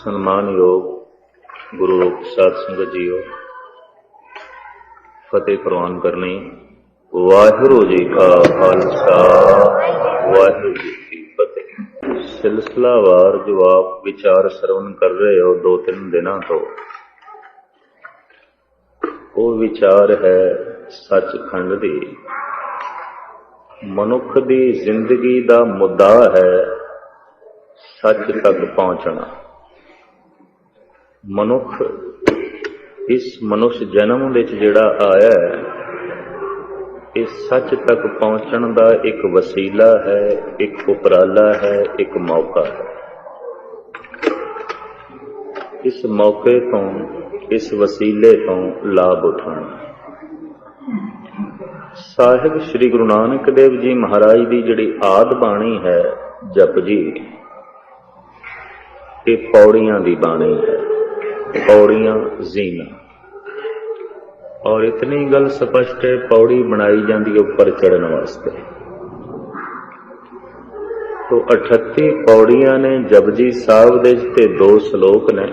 ਸਨਮਾਨਯੋਗ ਗੁਰੂ ਸਾਧ ਸੰਗਤ ਜੀਓ, ਫਤਿਹ ਪ੍ਰਵਾਨ ਕਰਨੀ। ਵਾਹਿਗੁਰੂ ਜੀ ਕਾ ਖਾਲਸਾ, ਵਾਹਿਗੁਰੂ ਜੀ ਕੀ ਫਤਿਹ। ਸਿਲਸਿਲਾਵਾਰ ਜੋ ਆਪ ਵਿਚਾਰ ਸਰਵਨ ਕਰ ਰਹੇ ਹੋ 2-3 ਦਿਨਾਂ ਤੋਂ, ਉਹ ਵਿਚਾਰ ਹੈ ਸੱਚਖੰਡ ਦੀ। ਮਨੁੱਖ ਦੀ ਜ਼ਿੰਦਗੀ ਦਾ ਮੁੱਦਾ ਹੈ ਸੱਚ ਤੱਕ ਪਹੁੰਚਣਾ। ਮਨੁੱਖ ਇਸ ਮਨੁੱਖ ਜਨਮ ਵਿੱਚ ਜਿਹੜਾ ਆਇਆ ਹੈ, ਇਹ ਸੱਚ ਤੱਕ ਪਹੁੰਚਣ ਦਾ ਇੱਕ ਵਸੀਲਾ ਹੈ, ਇੱਕ ਉਪਰਾਲਾ ਹੈ, ਇੱਕ ਮੌਕਾ ਹੈ। ਇਸ ਮੌਕੇ ਤੋਂ, ਇਸ ਵਸੀਲੇ ਤੋਂ ਲਾਭ ਉਠਾਉਣਾ। ਸਾਹਿਬ ਸ੍ਰੀ ਗੁਰੂ ਨਾਨਕ ਦੇਵ ਜੀ ਮਹਾਰਾਜ ਦੀ ਜਿਹੜੀ ਆਦ ਬਾਣੀ ਹੈ ਜਪਜੀ, ਇਹ ਪੌੜੀਆਂ ਦੀ ਬਾਣੀ ਹੈ। पौड़ियां जीना, और इतनी गल स्पष्ट है, पौड़ी बनाई जाती है ऊपर चढ़ने वास्ते। तो 38 पौड़ियां ने जपजी साहब दे ते 2 श्लोक ने।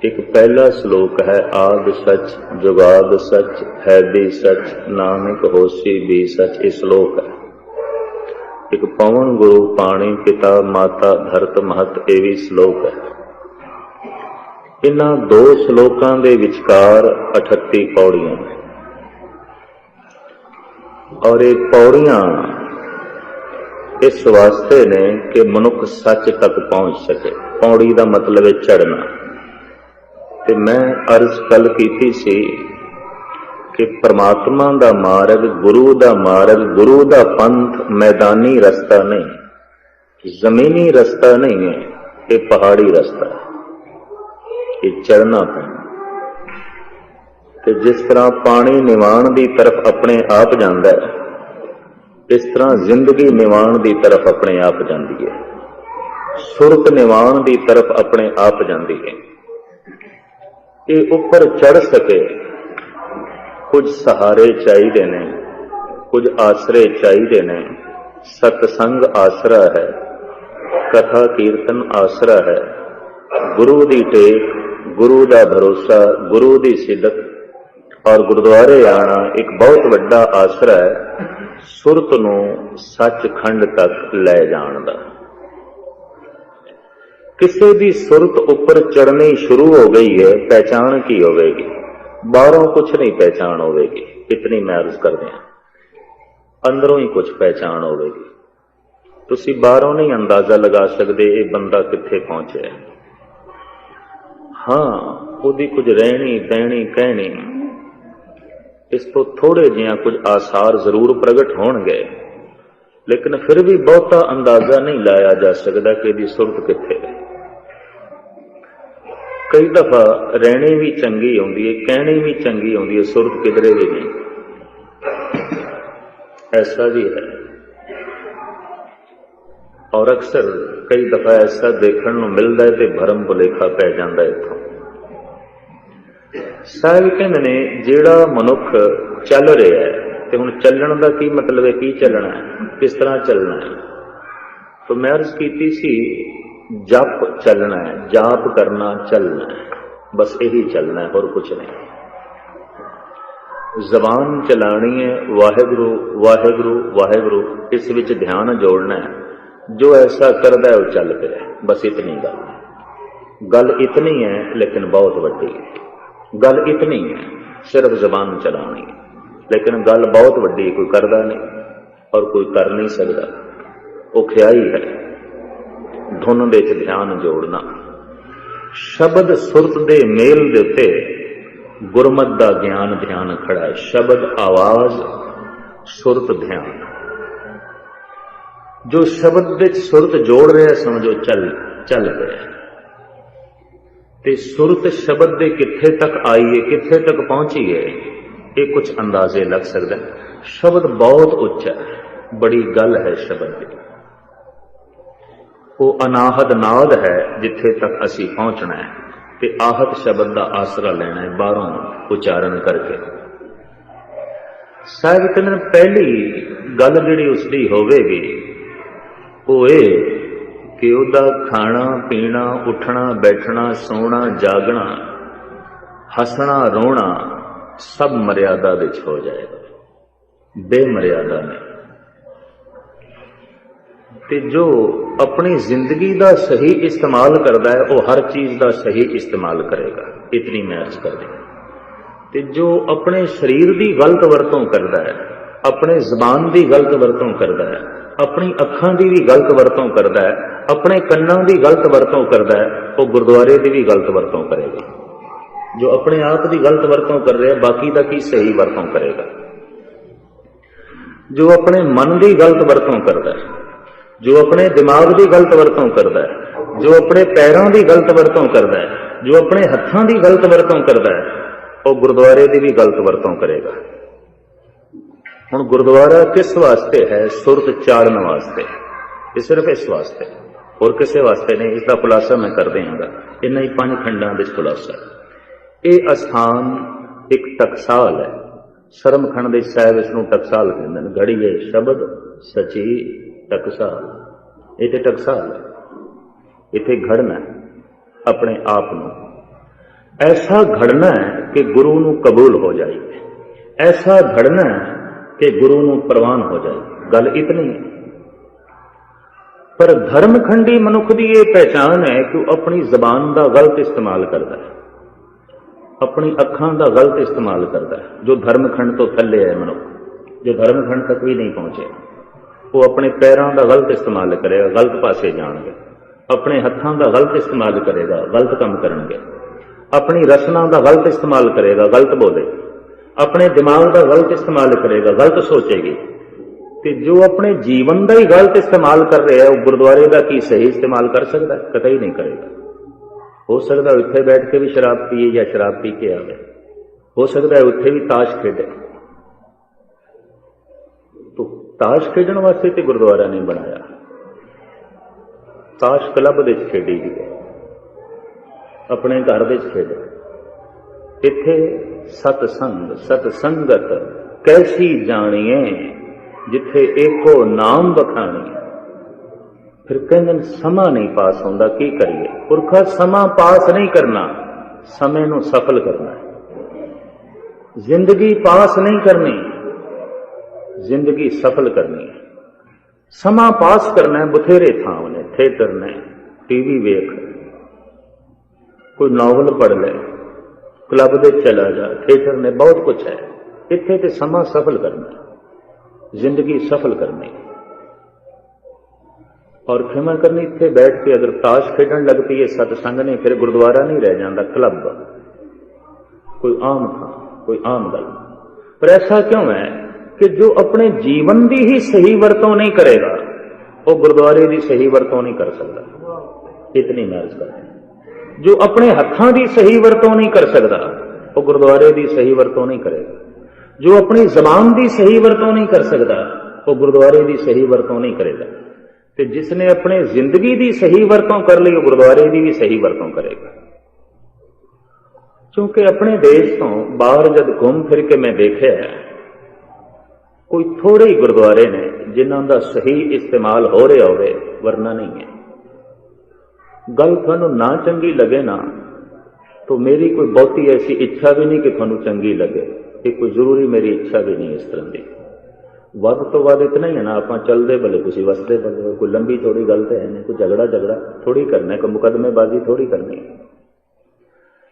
एक पहला श्लोक है आद सच जुगाद सच है भी सच नानक होसी भी सच। ये श्लोक है। एक पवन गुरु पाणी पिता माता धरत महत, ये भी श्लोक है। इन्हां 2 श्लोकां दे विचकार 38 पौड़ियां ने, और ये पौड़ियां इस वास्ते ने कि मनुख सच तक पहुंच सके। पौड़ी का मतलब है चढ़ना। ते मैं अर्ज कल कीती सी कि परमात्मा दा मार्ग, गुरु दा मार्ग, गुरु दा पंथ मैदानी रस्ता नहीं, जमीनी रस्ता नहीं है, ये पहाड़ी रस्ता है। ये चढ़ना पैना। ते जिस तरह पानी निवाण दी तरफ अपने आप जांदा है, इस तरह जिंदगी निवाण दी तरफ अपने आप जांदी है। सुरत निवाण दी तरफ अपने आप जांदी है। ये ऊपर चढ़ सके कुछ सहारे चाहिए ने, कुछ आसरे चाहिए ने। सतसंग आसरा है, कथा कीर्तन आसरा है, गुरु दी टेक, गुरु दा भरोसा, गुरु दी सिदक, और गुरुद्वारे आना एक बहुत बड़ा आसरा है सुरत नूं सचखंड तक ले जाण दा। किसी भी सुरत उपर चढ़नी शुरू हो गई है, पहचान की होगी? बाहरों कुछ नहीं पहचान होगी, इतनी मैं अर्ज कर दिया। अंदरों ही कुछ पहचान होगी। तुसी बाहरों नहीं अंदाजा लगा सकते ये बंदा कित्थे पहुंचे। हाँ, उहदी कुछ रहनी बहनी कहनी, इस तो थोड़े जिहा कुछ आसार जरूर प्रगट होणगे, लेकिन फिर भी बहुता अंदाजा नहीं लाया जा सकता कि इहदी सुरत कित्थे है। कई दफा रहनी भी चंगी आउंदी है, कहनी भी चंगी आउंदी है, सुरत किधरे भी नहीं। ऐसा भी है। और अक्सर कई दफा ऐसा देखने को मिलता है तो भरम भुलेखा पै जाता है। इथों साहिब कहते ने जिहड़ा मनुख चल रहा है, तो हुण चलण का की मतलब है, की चलना है, किस तरह चलना है। तो मैं अर्ज कीती सी जप चलना है, जाप करना चलना है, बस यही चलना है और कुछ नहीं। जबान चलानी है वाहिगुरु वाहिगुरु वाहिगुरु, इस विच ध्यान जोड़ना है। जो ऐसा करता है वो चल पे है, बस इतनी गल इतनी है, लेकिन बहुत वड्डी है। गल इतनी है, सिर्फ जबान चलानी है, लेकिन गल बहुत वड्डी, कोई करता नहीं और कोई कर नहीं सकता। वो ख्याई है धुन दे च ध्यान जोड़ना। शब्द सुरत दे मेल दे उत्ते गुरमत दा ज्ञान ध्यान खड़ा है। शब्द आवाज सुरत ध्यान, जो शब्द विच सुरत जोड़ रहा है समझो चल पे। ते सुरत शब्द दे कित्थे तक आई है, कित्थे तक पहुंची है, ये कुछ अंदाजे लग सकता है। शब्द बहुत उच्चा है, बड़ी गल है शब्द की। वो अनाहद नाद है जिथे तक असी पहुंचना है, ते आहत शब्द का आसरा लेना है बाहरों उच्चारण करके। साहिब कहते पहली गल जिहड़ी उसदी होवेगी वो ये कि उहदा खाना पीना उठना बैठना सोना जागना हसना रोना सब मर्यादा विच हो जाएगा, बेमर्यादा ने। ते जो अपनी जिंदगी का सही इस्तेमाल करता है वह हर चीज का सही इस्तेमाल करेगा, इतनी मैं अर्ज कर दी। ते जो अपने शरीर की गलत वरतों करता है, अपने जबान की गलत वरतों करता है, अपनी अखां की भी गलत वरतों करता है, अपने कन्नां की गलत वरतों करता है, वह गुरुद्वारे की भी गलत वरतों करेगा। जो अपने आप की गलत वरतों कर रहा है बाकी का की सही वरतों करेगा। जो अपने मन की गलत वरतों करता है, जो अपने दिमाग की गलत वरतों करता है, जो अपने पैरों की गलत वरतों करता है, जो अपने हत्थों की गलत वरतों करता है, वह गुरुद्वारे की भी गलत वरतों करेगा। हुण गुरुद्वारा किस वास्ते है? सुरत चाड़न वास्ते, ये सिर्फ इस वास्ते, और किसी वास्ते नहीं। इसका खुलासा मैं कर देंगा, इन्ना ही 5 खंडां विच खुलासा। यह अस्थान एक टकसाल है, सरमखंड के साहिब इसनूं टकसाल कहंदे ने। घड़ीए शब्द सची टकसाल, ये तो टकसाल है। इत्थे घड़ना है अपने आप नूं, ऐसा घड़ना है कि गुरु नूं कबूल हो जाए, ऐसा घड़ना है कि गुरु नूं प्रवान हो जाए। गल इतनी है। पर धर्मखंडी मनुख की यह पहचान है कि वह अपनी जबान का गलत इस्तेमाल करता है, अपनी अखां का गलत इस्तेमाल करता है। जो धर्मखंड तो थले है मनुख, जो धर्मखंड तक भी नहीं पहुंचे, वो अपने पैरों का गलत इस्तेमाल करेगा, गलत पासे जाएंगे। अपने हत्थों का गलत इस्तेमाल करेगा, गलत काम करेंगे। अपनी रसना का गलत इस्तेमाल करेगा, गलत बोले। अपने दिमाग का गलत इस्तेमाल करेगा, गलत सोचेगी। कि जो अपने जीवन का ही गलत इस्तेमाल कर रहा है, वो गुरुद्वारे का की सही इस्तेमाल कर सकता है? कतई नहीं करेगा। हो सकता है उत्थे बैठ के भी शराब पिए या शराब पी के आवे, हो सकता है उत्थे भी ताश खेडे। तो ताश खेडण वास्ते तो गुरुद्वारा नहीं बनाया, ताश क्लब दे खेडी दी है, अपने घर दे खेडे। इत्थे सतसंग सतसंगत कैसी जानिए जिथे एको नाम बखानी। फिर कहते समा नहीं पास होंदा, की करिए? पुरखा समा पास नहीं करना, समय नूं सफल करना है। जिंदगी पास नहीं करनी, जिंदगी सफल करनी है। समा पास करना है बथेरे थाव ने, थिएटर ने, टीवी वेख, कोई नॉवल पढ़ ले, क्लब दे चला जा, थिएटर ने, बहुत कुछ है। इत्थे ते समा सफल करना है, जिंदगी सफल करनी। और क्षमा करनी, इत्थे बैठ के अगर ताश खेडन लग पई सतसंग ने, फिर गुरुद्वारा नहीं रह जाता, क्लब, कोई आम था, कोई आम गल। पर ऐसा क्यों है कि जो अपने जीवन की ही सही वरतों नहीं करेगा, वो गुरुद्वारे की सही वरतों नहीं कर सकता। इतनी मैं अर्ज कर। जो अपने हत्थों की सही वरतों नहीं कर सकता, वो गुरुद्वारे की सही वरतों नहीं करेगा। जो अपनी जबान की सही वरतों नहीं कर सकता, वो गुरुद्वारे की सही वरतों नहीं करेगा। तो जिसने अपने जिंदगी की सही वरतों कर ली, वो गुरुद्वारे की भी सही वरतों करेगा। क्योंकि अपने देश तो बाहर जब घूम फिर के मैं देखा, कोई थोड़े ही गुरुद्वारे ने जिन्हों का सही इस्तेमाल हो रहा होवे, वरना नहीं है। गल थानू ना चंगी लगे ना, तो मेरी कोई बहुती ऐसी इच्छा भी नहीं कि थानू चंगी लगे, कि कोई जरूरी मेरी इच्छा भी नहीं इस तरह की। वध तो वध इतना ही है ना, आप चलते भले तुम वसते भले, कोई लंबी चौड़ी गल तो है नहीं, कोई झगड़ा थोड़ी करना है, कोई मुकदमेबाजी थोड़ी करनी है।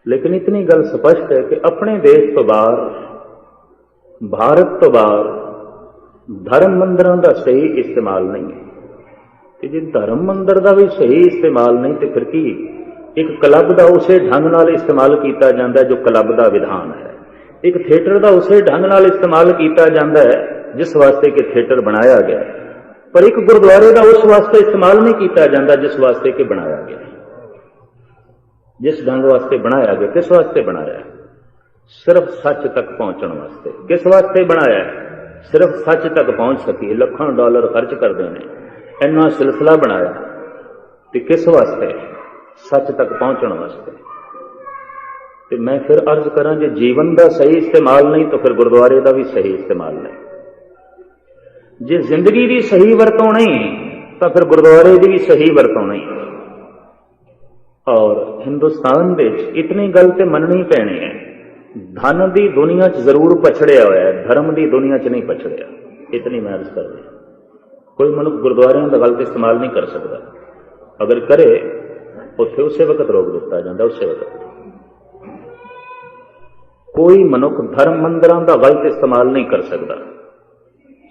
लेकिन इतनी गल स्पष्ट है कि अपने देश तो बाहर, भारत तो बाहर धर्म मंदिरों का सही इस्तेमाल नहीं है। कि जो धर्म मंदिर का भी सही इस्तेमाल नहीं, तो फिर की एक क्लब का उस ढंग नाल इस्तेमाल किया जाता है जो क्लब का विधान है, एक थिएटर का उस ढंग नाल इस्तेमाल किया जाता है जिस वास्ते कि थिएटर बनाया गया, पर एक गुरुद्वारे का उस वास्ते इस्तेमाल नहीं किया जाता जिस वास्ते कि बनाया गया। जिस ढंग वास्ते बनाया गया, किस वास्ते बनाया? सिर्फ सच तक पहुंचने वास्ते। किस वास्ते बनाया? सिर्फ सच तक पहुंच सकी। लाखों डॉलर खर्च कर देने, इन्ना सिलसिला बनाया, तो किस वास्ते? सच तक पहुंचने वास्ते। तो मैं फिर अर्ज करा, जो जीवन का सही इस्तेमाल नहीं, तो फिर गुरुद्वारे का भी सही इस्तेमाल नहीं। जे जिंदगी की सही वरतों नहीं, ਤਾਂ ਫਿਰ ਗੁਰਦੁਆਰੇ ਦੀ ਵੀ ਸਹੀ ਵਰਤੋਂ ਨਹੀਂ। ਔਰ ਹਿੰਦੁਸਤਾਨ ਵਿੱਚ ਇਤਨੀ ਗੱਲ ਤੇ ਮੰਨਣੀ ਪੈਣੀ ਹੈ, ਧਨ ਦੀ ਦੁਨੀਆ 'ਚ ਜ਼ਰੂਰ ਪਛੜਿਆ ਹੋਇਆ ਹੈ, ਧਰਮ ਦੀ ਦੁਨੀਆ 'ਚ ਨਹੀਂ ਪਛੜਿਆ। ਇਤਨੀ ਮੈਂ ਅਰਜ਼ ਕਰ ਰਿਹਾ, ਕੋਈ ਮਨੁੱਖ ਗੁਰਦੁਆਰਿਆਂ ਦਾ ਗਲਤ ਇਸਤੇਮਾਲ ਨਹੀਂ ਕਰ ਸਕਦਾ। ਅਗਰ ਕਰੇ ਉੱਥੇ ਉਸੇ ਵਕਤ ਰੋਕ ਦਿੱਤਾ ਜਾਂਦਾ, ਉਸੇ ਵਕਤ। ਕੋਈ ਮਨੁੱਖ ਧਰਮ ਮੰਦਰਾਂ ਦਾ ਗਲਤ ਇਸਤੇਮਾਲ ਨਹੀਂ ਕਰ ਸਕਦਾ।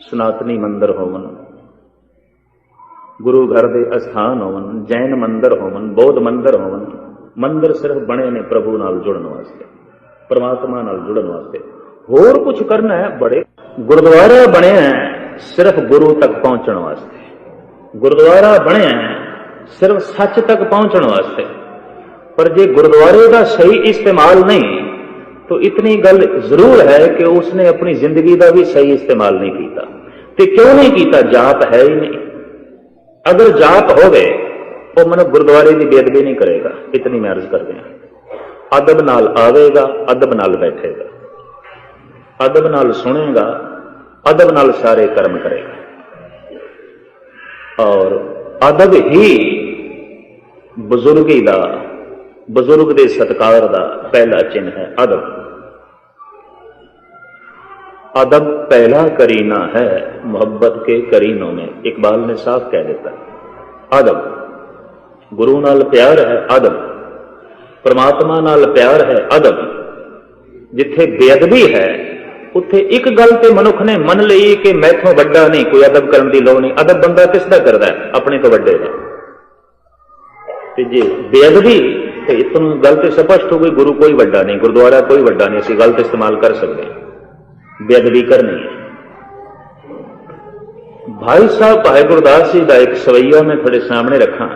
ਸਨਾਤਨੀ ਮੰਦਰ ਹੋਵਨ, ਗੁਰੂ ਘਰ ਦੇ ਅਸਥਾਨ ਹੋਵਨ, ਜੈਨ ਮੰਦਰ ਹੋਵਨ, ਬੌਧ ਮੰਦਰ ਹੋਵਨ, ਮੰਦਰ ਸਿਰਫ ਬਣੇ ਨੇ ਪ੍ਰਭੂ ਨਾਲ ਜੁੜਨ ਵਾਸਤੇ, ਪਰਮਾਤਮਾ ਨਾਲ ਜੁੜਨ ਵਾਸਤੇ। ਹੋਰ ਕੁਝ ਕਰਨਾ ਹੈ ਬੜੇ। ਗੁਰਦੁਆਰਾ ਬਣਿਆ ਸਿਰਫ ਗੁਰੂ ਤੱਕ ਪਹੁੰਚਣ ਵਾਸਤੇ। ਗੁਰਦੁਆਰਾ ਬਣਿਆ ਸਿਰਫ ਸੱਚ ਤੱਕ ਪਹੁੰਚਣ ਵਾਸਤੇ। ਪਰ ਜੇ ਗੁਰਦੁਆਰੇ ਦਾ ਸਹੀ ਇਸਤੇਮਾਲ ਨਹੀਂ तो इतनी गल जरूर है कि उसने अपनी जिंदगी का भी सही इस्तेमाल नहीं किया। तो क्यों नहीं किया? जाप है ही नहीं। अगर जाप होवे तो मनुष्य गुरुद्वारे की बेदबी नहीं करेगा। इतनी मैं अर्ज कर दिया। अदब नाल आवेगा, अदब नाल बैठेगा, अदब नाल सुनेगा, अदब नाल सारे कर्म करेगा। और अदब ही बुजुर्गी का, बुजुर्ग के सत्कार का पहला चिन्ह है। अदब, अदब पहला करीना है मोहब्बत के करीनों में। इकबाल ने साफ कह देता। अदब, गुरु नाल प्यार है अदब, परमात्मा नाल प्यार है अदब। जिथे बेअदबी है उत्थे एक गल ते मनुख ने मन लई कि मैथों वड्डा नहीं, कोई अदब करने की लोड़ नहीं। अदब बंदा किसदा करदा है? अपने तो वड्डे का। ते जे बेअदबी तो इतनी गल तो स्पष्ट हो गई, गुरु कोई वड्डा नहीं, गुरुद्वारा कोई वड्डा नहीं, असीं गलत इस्तेमाल कर सकते। बेअदबी करनी है। भाई साहब भाई गुरदास जी का एक सवैया मैं थोड़े सामने रखा।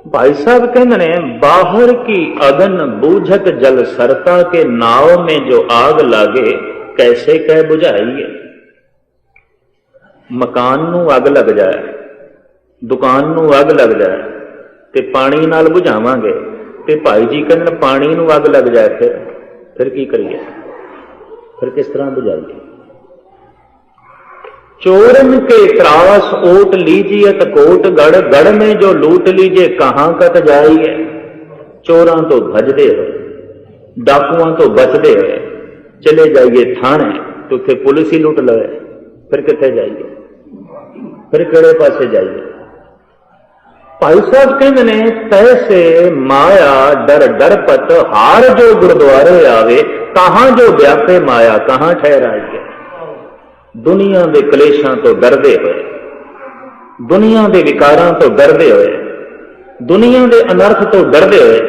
भाई साहब कहते ने, बाहर की अगन बूझत जल सरता के नाव में जो आग लागे कैसे कह बुझाइए। मकान नू अग लग जाए, दुकान नू अग लग जाए ते पानी नाल बुझावांगे, ते भाई जी कहते पानी नू अग लग जाए फिर की करिए? फिर किस तरह बुझाइए? चोरन के त्रास ओट लीजिए कोट गढ़, गढ़ में जो लूट लीजिए कहां कट जाइए। चोरां तो भजदे हुए, डाकुआं तो बचदे हुए चले जाइए थाने, तो उथे पुलिस ही लुट लवे, फिर किथे जाइए? फिर किहड़े पासे जाइए? भाई साहब कहते ने, तैसे माया डर डरपत हार जो गुरुद्वारे आवे, कहां जो व्यापे माया कहां ठहराइए। दुनिया के कलेशां तो डरदे हुए, दुनिया के विकारां तो डरदे हुए, दुनिया के अनर्थ तो डरदे हुए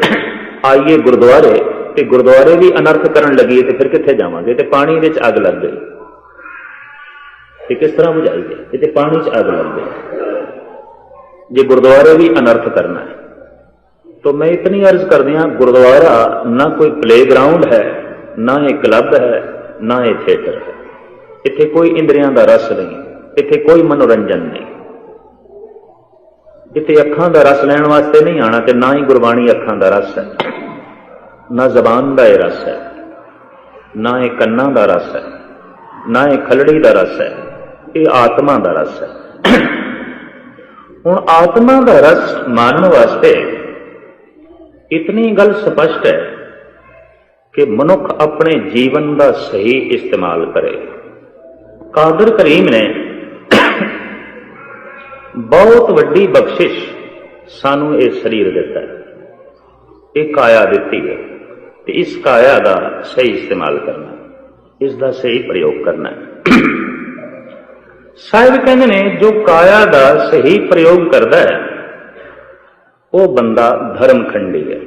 आइए गुरुद्वारे, ते गुरुद्वारे भी अनर्थ करन लगी तो फिर कित्थे जावांगे? ते पानी विच अग लग गई, ते किस तरह बुझाइए? ते पानी च अग लग गई। जे गुरुद्वारे भी अनर्थ करना है तो मैं इतनी अर्ज कर दिया, गुरुद्वारा ना कोई प्लेग्राउंड है, ना ये क्लब है, ना ये थिएटर है। इत्थे कोई इंद्रियां दा रस नहीं, इत्थे कोई मनोरंजन नहीं। इत्थे अखां दा रस लैण वास्ते नहीं आना, ते ना ही गुरबाणी अखां दा रस है, ना जबान दा ये रस है, ना ये कन्नां दा रस है, ना ये खलड़ी दा रस है, ये आत्मा दा रस है। हुण आत्मा दा रस मानण वास्ते इतनी गल स्पष्ट है कि मनुख अपने जीवन का सही इस्तेमाल करे। कादर करीम ने बहुत वड्डी बख्शिश सानू ये शरीर दिता है, एक काया दिती है, तो इस काया का सही इस्तेमाल करना, इसका सही प्रयोग करना है। साहिब कहते ने, जो काया का सही प्रयोग करता है वो बंदा धर्मखंडी है,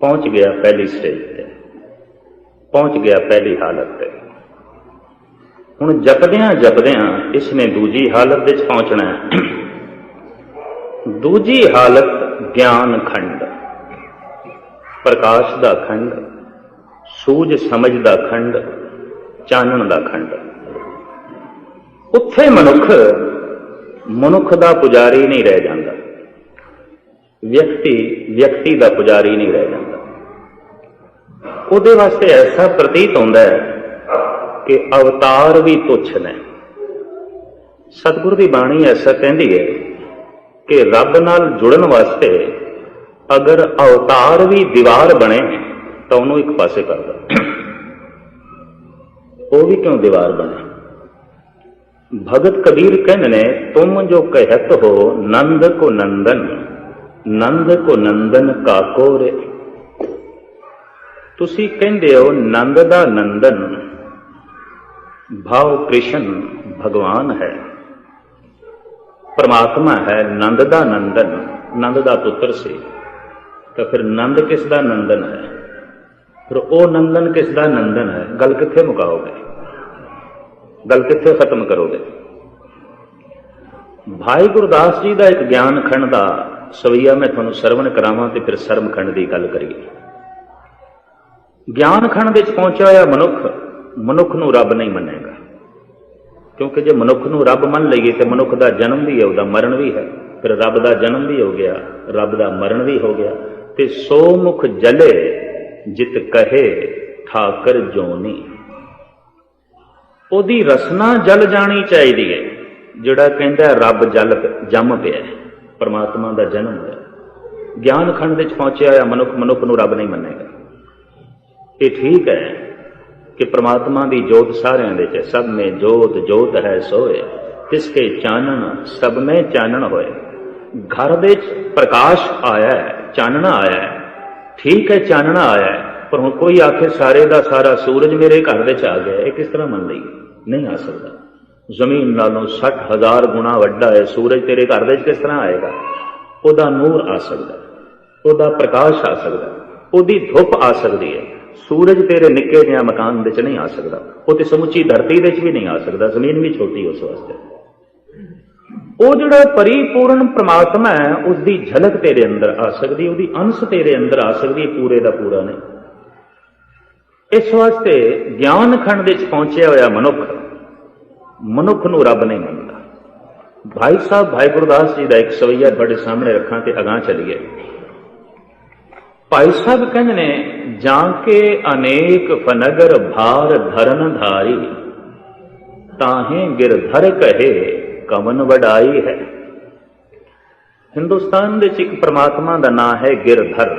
पहुंच गया पहली स्टेज पे, पहुंच गया पहली हालत पे। हुण जपदियां जपदियां इसने दूजी हालत विच पहुंचना है। दूजी हालत ज्ञान खंड, प्रकाश दा खंड, सूझ समझ दा खंड, चानण दा खंड। उत्थे मनुख दा पुजारी नहीं रह जाता, व्यक्ति दा पुजारी नहीं रह जाता। उहदे वास्ते ऐसा प्रतीत होता है कि अवतार भी तुच्छ ने, सतगुरु की बाणी ऐसा कहती है कि रब नाल जुड़न वास्ते अगर अवतार भी दीवार बने तो उन्होंने एक पासे कर दो। वो भी क्यों दीवार बने? भगत कबीर कहने ने, तुम जो कहत हो नंद को नंदन, नंद को नंदन काको रे। तुसी कहंदे हो नंद दा नंदन, भाव कृष्ण भगवान है, परमात्मा है, नंद दा नंदन, नंद दा पुत्र से, तो फिर नंद किस दा नंदन है? फिर ओ नंदन किस दा नंदन है? गल कित्थे मुकाओगे? गल कित्थे खत्म करोगे? भाई गुरदास जी का एक ज्ञान खंड का सवैया मैं तुहानूं सरवण करावां ते फिर सरम खंड की गल करिए। ज्ञान खंड विच पहुंचा होया मनुख नूं रब नहीं मनेगा, क्योंकि जे मनुख नूं रब मन लईए तो मनुख का जन्म भी है, उसका मरण भी है, फिर रब का जन्म भी हो गया, रब का मरण भी हो गया। ते सो मुख जले जित कहे ठाकर जोनी, ओदी रसना जल जानी चाहिए। जिहड़ा कहंदा रब जल जम पिया, परमात्मा का जन्म है। ज्ञान खंड विच पहुंचा होया मनुख नूं रब नहीं मनेगा। ये ठीक है कि परमात्मा की जोत सारिਆਂ ਦੇ च, सब में जोत जोत है सोए, तिसके चानन सब में चानन होए। घर दे प्रकाश आया है, चानना आया है, ठीक है चानना आया है, पर हुण कोई आखे सारे का सारा सूरज मेरे घर दे आ गया, ये किस तरह मन लईए? नहीं आ सकता। जमीन नालों 60,000 गुणा वड्डा है सूरज, तेरे घर दे किस तरह आएगा? ओदा नूर आ सकता, ओदा प्रकाश आ सकता, ओदी धुप आ सकती है। सूरज तेरे निक्के जिहा मकान दे च नहीं आ सकता, वो तो समुची धरती दे च भी नहीं आ सकता, जमीन भी छोटी उस वास्ते। वो जिहड़ा परिपूर्ण परमात्मा है उसकी झलक तेरे अंदर आ सकती, उसकी अंश तेरे अंदर आ सकती, पूरे का पूरा नहीं। इस वास्ते ज्ञान खंड विच पहुंचा होया मनुख नूं रब नहीं मनता। भाई साहब भाई गुरदास जी का एक सवैया बड़े सामने रखा तो अगां चलीए। भाई साहब कहते ने, जाके अनेक फनगर भार धरन धारी, ताहे गिरधर कहे कवन वडाई है। हिंदुस्तान दे एक परमात्मा का नाम है गिरधर।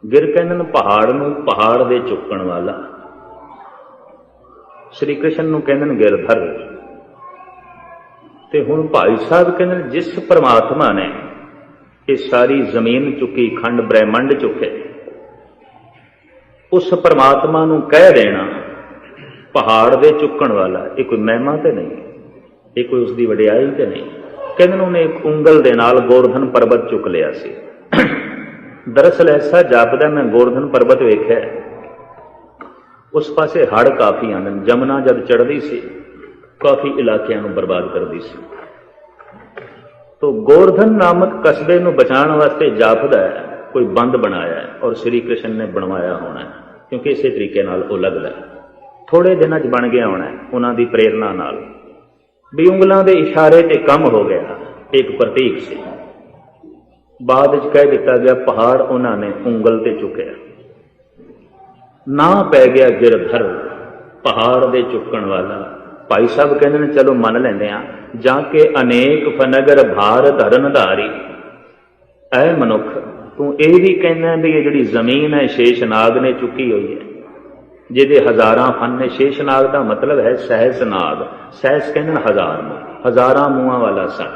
गिर कहते पहाड़ नूं, पहाड़ दे चुकण वाला। श्री कृष्ण नूं कहते गिरधर। ते हुण भाई साहब कहते जिस परमात्मा ने ये सारी जमीन चुकी, खंड ब्रह्मंड चुके, उस परमात्मा नूं कह देना पहाड़ दे चुकण वाला, ये कोई महिमा तो नहीं, ये कोई उसकी वडियाई तो नहीं। कहते उन्हें एक उंगल दे नाल गोवर्धन पर्वत चुक लिया सी। दरअसल ऐसा जापदा मैं गोवर्धन पर्वत वेख्या, उस पासे हड़ काफी आंदे, जमुना जब चढ़ती सी काफी इलाकिਆਂ ਨੂੰ बर्बाद करती सी। तो गोवर्धन नामक कस्बे ਨੂੰ बचाने वास्ते जापदा है कोई बंद बनाया है, और श्री कृष्ण ने बनवाया होना है, क्योंकि इस तरीके नाल वो लगदा है। थोड़े दिनों च बन गया होना है उन्हां दी प्रेरणा नाल, भी उंगलों के इशारे ते कम हो गया, एक प्रतीक से। बाद च कह दिता गया पहाड़ उन्होंने उंगल ते चुकया, ना पै गया गिरधर, पहाड़ दे चुकण वाला। भाई साहब कहते हैं चलो मन लेंदे आ, जाके अनेक फनगर भार धरन धारी। ऐ मनुख तू ये भी कहना भी ये जिहड़ी जमीन है शेषनाग ने चुकी हुई है, जिहदे हजारां फन ने। शेषनाग का मतलब है सहसनाग, सहस कहते हजार मुंह, हजारां मुंहां वाला सन,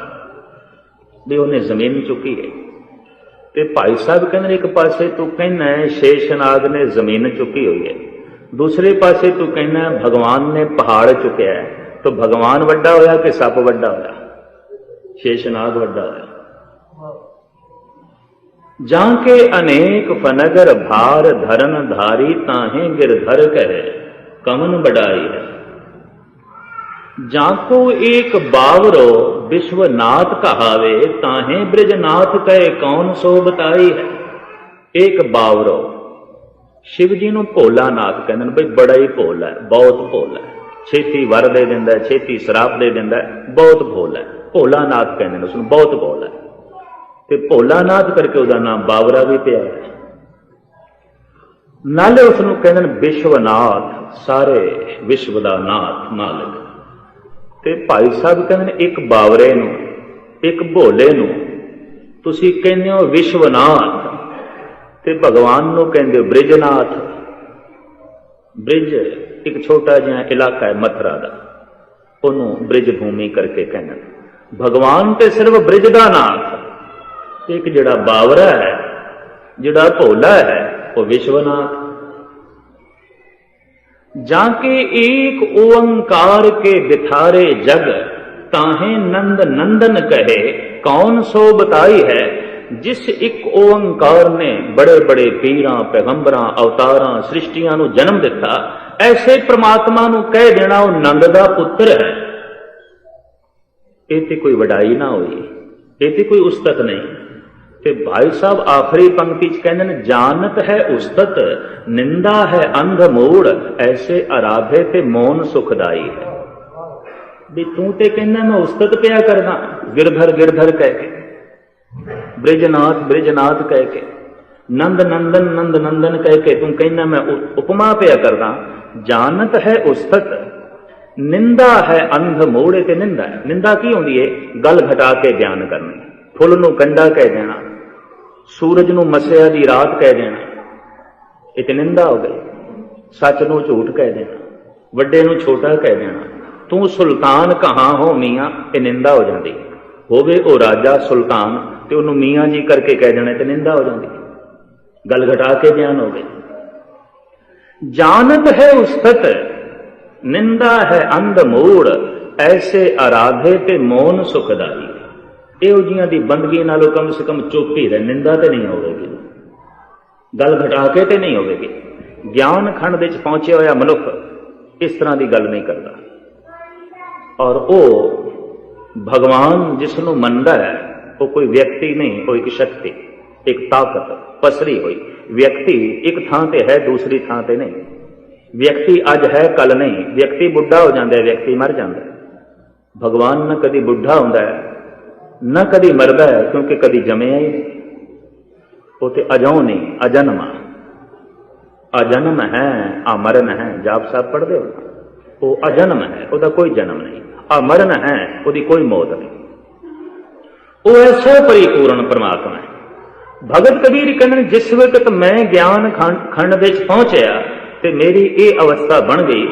भी उन्हें जमीन चुकी है। ते भाई साहब कहते एक पासे तू कहना है शेषनाग ने जमीन चुकी हुई है, दूसरे पासे तू कहना है भगवान ने पहाड़ चुकया है। तो भगवान वड्डा होया कि सप वड्डा होया? शेषनाग वड्डा होया। जाके अनेक फनगर भार धरन धारी, ताहे गिरधर कहे कमन बढ़ाई है। जाको एक बावरो विश्वनाथ कहावे, ताहे ब्रजनाथ कहे कौन सो बताई है। एक बावरो, शिव जी नूं भोला नाथ कहते हैं, बई बड़ा ही भोला है, बहुत भोला है, छेती वर दे दिंदा है, छेती शराब दे दिंदा है, बहुत भोला है, भोला नाथ कहते हैं उसनूं, बहुत भोला है। ते भोला नाथ करके उसका नाम बावरा भी पिया है। नाले उसनूं कहते हैं विश्वनाथ, सारे विश्व का नाथ मालिक। ਤੇ ਭਾਈ ਸਾਹਿਬ ਕਹਿੰਦੇ ਨੇ ਇੱਕ ਬਾਵਰੇ ਨੂੰ, ਇੱਕ ਭੋਲੇ ਨੂੰ ਤੁਸੀਂ ਕਹਿੰਦੇ ਹੋ ਵਿਸ਼ਵਨਾਥ, ਤੇ ਭਗਵਾਨ ਨੂੰ ਕਹਿੰਦੇ ਹੋ ਬ੍ਰਿਜਨਾਥ। ਬ੍ਰਿਜ ਇੱਕ ਛੋਟਾ ਜਿਹਾ ਇਲਾਕਾ ਹੈ ਮਥੁਰਾ ਦਾ, ਉਹਨੂੰ ਬ੍ਰਿਜ ਭੂਮੀ ਕਰਕੇ ਕਹਿੰਦੇ। ਭਗਵਾਨ ਤੇ ਸਿਰਫ ਬ੍ਰਿਜ ਦਾ ਨਾਥ, ਇੱਕ ਜਿਹੜਾ ਬਾਵਰਾ ਹੈ, ਜਿਹੜਾ ਭੋਲਾ ਹੈ, ਉਹ ਵਿਸ਼ਵਨਾਥ। जाके एक ओंकार के बिठारे जग, ताहे नंद नंदन कहे, कौन सो बताई है। जिस एक ओंकार ने बड़े बड़े पीरां पैगंबरां अवतारां सृष्टियां नूं जन्म दिता, ऐसे परमात्मा नूं कह देना वो नंद दा पुत्र है, ये कोई वडाई ना हुई, ये कोई उस्तत नहीं। ते भाई साहब आखिरी पंक्ति च कहते हैं, जानत है उस्तत निंदा है अंध मूड़, ऐसे आराधे ते मौन सुखदाई है। भी तू ते कहना मैं उस्तत पिया करना, गिरधर गिरधर कह के, ब्रिजनाथ ब्रिजनाथ कह के, नंद नंदन नंद नंदन कह के तू कहना मैं उपमा पिया करना। जानत है उस्तत निंदा है अंध मूड़, ते निंदा है, निंदा की होंदी है, गल घटा के बयान करनी, फुल नूं कंडा कह देना, सूरज नूं मसिया दी रात कह देना, ये ते निंदा हो गई। सच नूं झूठ कह देना, वड्डे नूं छोटा कह देना, तू सुल्तान कहाँ हो मियाँ, ये निंदा हो जाती। होवे ओ राजा सुल्तान ते उन्होंने मियाँ जी करके कह देना, ते निंदा हो जाती, गल घटा के बयान हो गई। जानत है उस्तत निंदा है अंध मूड़, ऐसे आराधे ते मौन सुखदाई। ਇਹੋ ਜਿਹੀਆਂ ਦੀ ਬੰਦਗੀ ਨਾਲੋਂ ਕਮ ਸੇ ਕਮ ਚੁੱਪ ਹੀ ਰਹੇ, ਨਿੰਦਾ ਤੇ ਨਹੀਂ ਹੋਵੇਗੀ, ਗੱਲ ਘਟਾ ਕੇ ਤੇ ਨਹੀਂ ਹੋਵੇਗੀ। ਗਿਆਨ ਖੰਡ ਵਿੱਚ ਪਹੁੰਚਿਆ ਹੋਇਆ ਮਨੁੱਖ ਇਸ ਤਰ੍ਹਾਂ ਦੀ ਗੱਲ ਨਹੀਂ ਕਰਦਾ, ਔਰ ਉਹ ਭਗਵਾਨ ਜਿਸ ਨੂੰ ਮੰਨਦਾ ਹੈ ਉਹ ਕੋਈ ਵਿਅਕਤੀ ਨਹੀਂ, ਕੋਈ ਇੱਕ ਸ਼ਕਤੀ, ਇੱਕ ਤਾਕਤ ਪਸਰੀ ਹੋਈ। ਵਿਅਕਤੀ ਇੱਕ ਥਾਂ ਤੇ ਹੈ, ਦੂਸਰੀ ਥਾਂ ਤੇ ਨਹੀਂ। ਵਿਅਕਤੀ ਅੱਜ ਹੈ, ਕੱਲ ਨਹੀਂ। ਵਿਅਕਤੀ ਬੁੱਢਾ ਹੋ ਜਾਂਦਾ ਹੈ, ਵਿਅਕਤੀ ਮਰ ਜਾਂਦਾ ਹੈ। ਭਗਵਾਨ ਨਾ ਕਦੀ ਬੁੱਢਾ ਹੁੰਦਾ ਹੈ, न कदी मरदा है, क्योंकि कदी जमया ही नहीं। वो तो अजों नहीं, अजन्म, अजन्म है, अमरन है। जाप साहब पढ़ते हो, वो अजन्म है, उसका कोई जन्म नहीं। अमरन है, उसकी कोई मौत नहीं। वो ऐसा परिपूर्ण परमात्मा है। भगत कबीर कहते जिस वक्त मैं ज्ञान खंड विच पहुंचया ते मेरी ये अवस्था बन गई,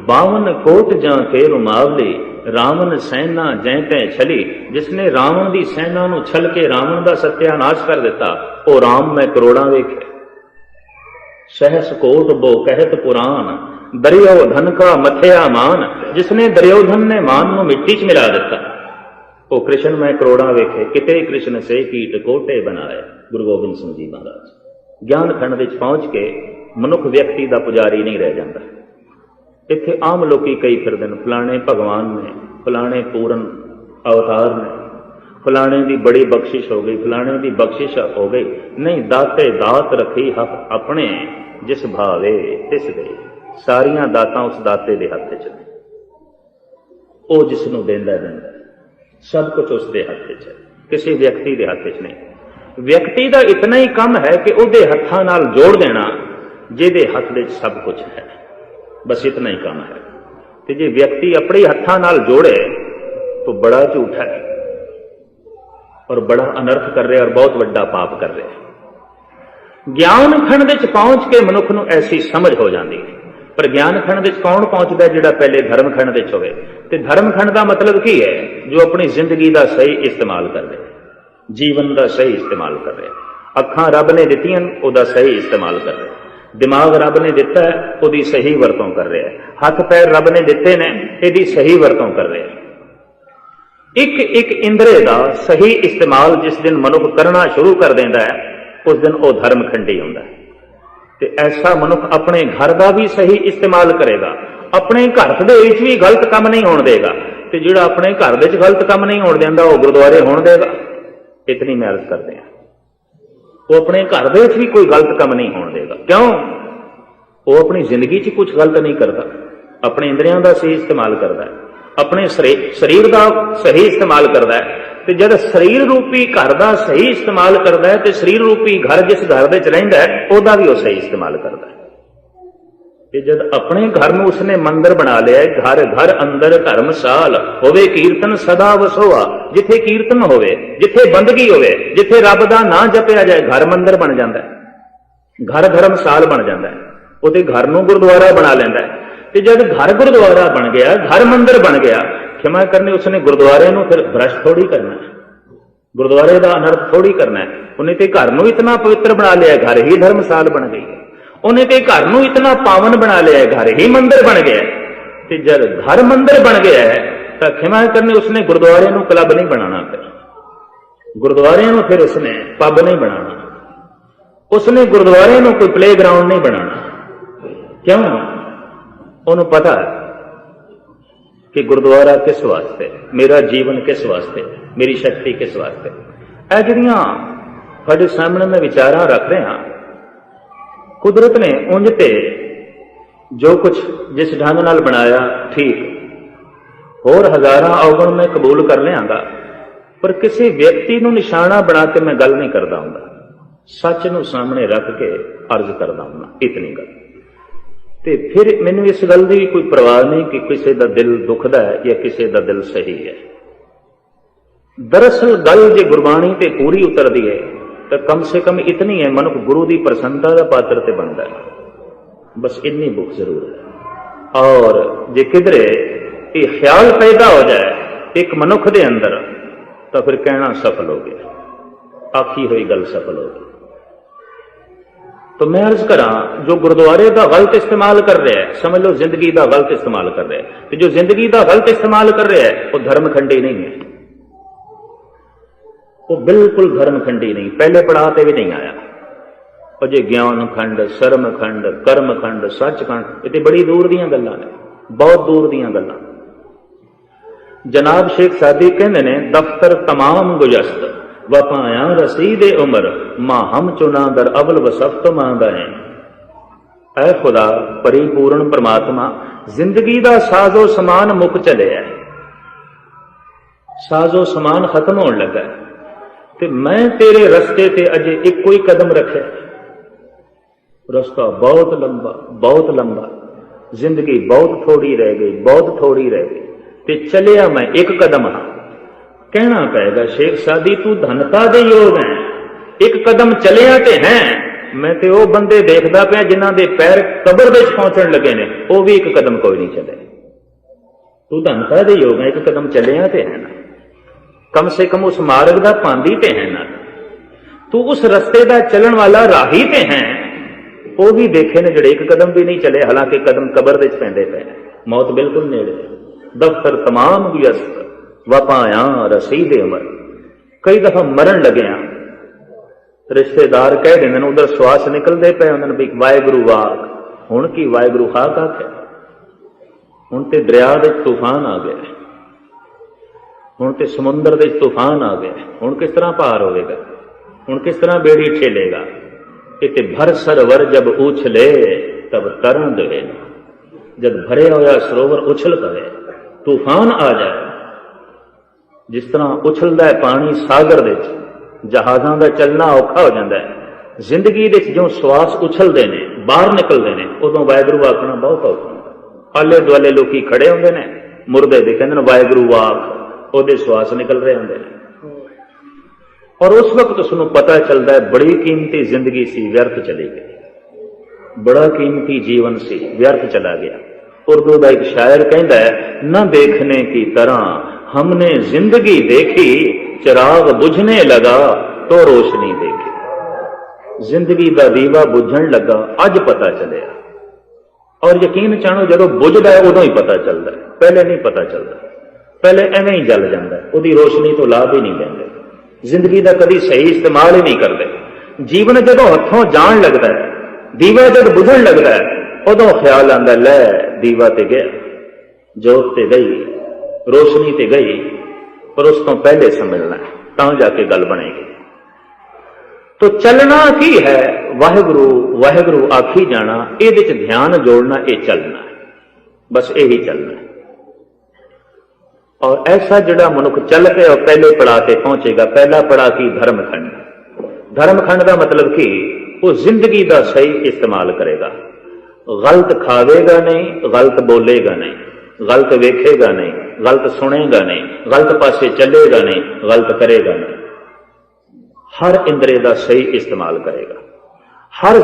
52 कोट जां के रुमावली, रावण सैना जैते छली। जिसने रावण की सैना नूं छल के रावण का सत्यानाश कर दिता, वो राम मैं करोड़ा वेखे। सहस कोट बो कहत पुराण, दरियोधन का मथया मान। जिसने दरियोधन ने मान नूं मिट्टी च मिला दिता, वो कृष्ण मैं करोड़ा वेखे। किते कृष्ण से कीट कोटे बनाए। गुरु गोबिंद सिंह जी महाराज। ज्ञान खंड विच पहुंच के मनुख व्यक्ति का पुजारी नहीं रह जाता। इत्थे आम लोकी कई फिरदे ने, फलाने भगवान ने, फलाने पूरन अवतार ने, फलाने की बड़ी बख्शिश हो गई, फलाने की बख्शिश हो गई। नहीं, दाते दात रखी हक अपने, जिस भावे तिस दे। सारिया दातां उस दाते दे हथ च ने, वो जिसनूं देंदा देंदा, सब कुछ उसके हथ च है, किसी व्यक्ति के हथ च नहीं। व्यक्ति का इतना ही काम है कि उहदे हत्थां नाल जोड़ देना जिहदे हथ विच सब कुछ है, बस इतना ही काम है। तो जे व्यक्ति अपने हत्थां नाल जोड़े तो बड़ा झूठा है और बड़ा अनर्थ कर रहे और बहुत बड़ा पाप कर रहे। ज्ञान खंड विच पहुंच के मनुख नूं ऐसी समझ हो जाती है। पर ज्ञान खंड विच कौन पहुंचता है? जिहड़ा पहले धर्म खंड विच होवे। ते धर्म खंड का मतलब की है? जो अपनी जिंदगी का सही इस्तेमाल कर रहे, जीवन का सही इस्तेमाल कर रहे। अखां रब ने दित्तियां, उहदा सही इस्तेमाल कर रहे। दिमाग रब ने दिता है, उसकी सही वरतों कर रहे हैं। हथ पैर रब ने दिते ने, इसकी सही वरतों कर रहे हैं। एक एक इंद्रिय का सही इस्तेमाल जिस दिन मनुख करना शुरू कर देता है, उस दिन वह धर्मखंडी होता है। तो ऐसा मनुख अपने घर का भी सही इस्तेमाल करेगा, अपने घर के भी गलत काम नहीं होने देगा। तो जिहड़ा अपने घर के गलत काम नहीं होने देता, वह गुरुद्वारे होने देगा। इतनी मैं अर्ज करते हैं, वो अपने घर में भी कोई गलत काम नहीं होने देगा। क्यों? वो अपनी जिंदगी च कुछ गलत नहीं करता, अपने इंद्रियों का सही इस्तेमाल करता है, अपने शरीर का सही इस्तेमाल करता है। तो जब शरीर रूपी घर का सही इस्तेमाल करता है, तो शरीर रूपी घर जिस घर में रहिंदा है, ओहदा भी वो सही इस्तेमाल करता है। कि जब अपने घर में उसने मंदिर बना लिया, घर घर अंदर धर्मशाल होवे कीर्तन सदा वसोआ, जिथे कीर्तन होवे, जिथे बंदगी होवे, जिथे रब दा ना जपिया जाए, घर मंदिर बन जाता है, घर धर्मशाल बन जाता है, उहदे घर नूं गुरुद्वारा बना लैंदा है। ते जब घर गुरुद्वारा बन गया, घर मंदिर बन गया, क्षमा करनी उसने गुरुद्वारे नूं फिर भ्रष्ट थोड़ी करना है, गुरुद्वारे का अनर्थ थोड़ी करना है। उन्हें ते घर नूं इतना पवित्र बना लिया, घर ही धर्मशाल बन गई है। उन्हें ते घर नूं इतना पावन बना लिया, घर ही मंदिर बन गया। ते जब घर मंदिर बन गया है तो क्षमा करनी उसने गुरुद्वारे नूं क्लब नहीं बनाना, फिर गुरुद्वारे नूं फिर उसने पब नहीं बनाना, उसने गुरुद्वारे नूं कोई प्ले ग्राउंड नहीं बनाना। क्यों? उन्होंने पता है कि गुरुद्वारा किस वास्ते, मेरा जीवन किस वास्ते, मेरी शक्ति किस वास्ते। ਇਹ ਜਿਹੜੀਆਂ ਤੁਹਾਡੇ सामने मैं विचारां रख रहा, कुदरत ने उंज ते जो कुछ जिस ढंग नाल बनाया ठीक, होर हजारां अवगुण मैं कबूल कर लियांगा, पर किसी व्यक्ति नूं निशाना बना के मैं गल नहीं करता हुंदा, सच नूं सामने रख के अर्ज करदा हुंदा, इतनी गल। ते फिर मैनूं इस गल दी कोई परवाह नहीं कि किसी दा दिल दुखदा है या किसी दा दिल सही है। दरअसल गल जे गुरबाणी ते पूरी उतरदी है तो कम से कम इतनी है, मनुख गुरु की प्रसन्नता का पात्र ते बनता है, बस इन्नी बुक जरूर है। और जे किधरे ये ख्याल पैदा हो जाए एक मनुख के अंदर, तो फिर कहना सफल हो गया, आखी हुई गल सफल हो गई। तो मैं अर्ज करा, जो गुरुद्वारे का गलत इस्तेमाल कर रहा है, समझ लो जिंदगी का गलत इस्तेमाल कर रहा है। तो जो जिंदगी का गलत इस्तेमाल कर रहा है वो धर्मखंडी नहीं है, वो बिल्कुल धर्मखंडी नहीं, पहले पड़ाव ते भी नहीं आया। और जे ज्ञान खंड, शर्म खंड, कर्म खंड, सच खंड, ये बड़ी दूर दी गल्लां ने, बहुत दूर दी गल्लां। जनाब शेख सादी कहते ने, दफ्तर तमाम गुजस्त वपाया रसीदे उम्र, मां हम चुना दर अवल वसफ्त मांदा है। ऐ खुदा परिपूर्ण परमात्मा, जिंदगी का साजो समान मुक चले है, साजो समान खत्म होने लगा है, ते मैं तेरे रस्ते ते अजे एक कोई कदम रखे, रस्ता बहुत लंबा, बहुत लंबा, जिंदगी बहुत थोड़ी रह गई, बहुत थोड़ी रह गई, ते चलिया मैं एक कदम हाँ। कहना पड़ेगा शेख सादी तू धनता दे योग है, एक कदम चलिया ते हैं, मैं ते वो बंदे देखदा पिया जिन्हां दे पैर कबर विच पहुंचण लगे ने, वो भी एक कदम कोई नहीं चले। तू धनता दे योग है, एक कदम चलिया ते है ना, कम से कम उस मार्ग का पांदी ते है ना, तू उस रस्ते का चलन वाला राही ते हैं, वो भी देखे ने जड़े एक कदम भी नहीं चले, हालांकि कदम कबर विच पैंदे पे, मौत बिल्कुल नेड़े। दफ्तर तमाम व्यस्त वपाया रसीदे उमर, कई दफा मरण लगे, रिश्तेदार कह देंगे उधर श्वास निकलते पे, उन्होंने भी वाहगुरू वाक, हुण की वाहगुरू खाक आखे, हुण ते दरिया दे तूफान आ गए, हुण ते समुंदर दे तूफान आ गए, हुण किस तरह पार होगा, हुण किस तरह बेड़ी ठेलेगा। इते भर सरवर जब उछले तब तरन दे, जब भरे होया सरोवर उछल पवे, तूफान आ जाए, जिस तरह उछलता है पानी सागर दे, जहाज़ां दा चलना औखा हो जाता है, जिंदगी दे जो श्वास उछलते हैं, बाहर निकलते हैं, उदों वाहगुरू आखना बहुत औखा। आले दुआले लोकी खड़े होंदे ने, मुरदे दे कहंदे ने वाहगुरू वाक, ਉਹਦੇ श्वास निकल रहे होंगे, और उस वक्त उसनों पता चलता है बड़ी कीमती जिंदगी सी व्यर्थ चली गई, बड़ा कीमती जीवन सी व्यर्थ चला गया। उर्दू का एक शायर कहता है, न देखने की तरह हमने जिंदगी देखी, चिराग बुझने लगा तो रोशनी देखी। जिंदगी का दीवा बुझन लगा अज पता चलिया, और यकीन चाहो जो बुझदा है उदों ही पता चलता है, पहले नहीं पता चलता, पहले एवं ही जल जाता है, उसकी रोशनी तो लाभ ही नहीं लेंगे, जिंदगी का कभी सही इस्तेमाल ही नहीं करते। जीवन जो हथों जान लगता है, दीवा जब बुझन लगता है, उदों ख्याल आता लै दीवा ते गया, जोत ते गई, रोशनी ते गई, पर उस तो पहले समझना है, तां जाके गल बनेगी। तो चलना की है, वाहगुरू वाहगुरू आखी जाना, ये ध्यान जोड़ना, ये चलना है, बस यही चलना है। और ऐसा जड़ा मनुख चल के और पहले पड़ाव पे पहुंचेगा, पहला पड़ा की धर्मखंड। धर्मखंड का मतलब कि वो जिंदगी का सही इस्तेमाल करेगा, गलत खावेगा नहीं, गलत बोलेगा नहीं, गलत वेखेगा नहीं, गलत सुनेगा नहीं, गलत पासे चलेगा नहीं, गलत करेगा नहीं। हर इंद्रिय का सही इस्तेमाल करेगा, हर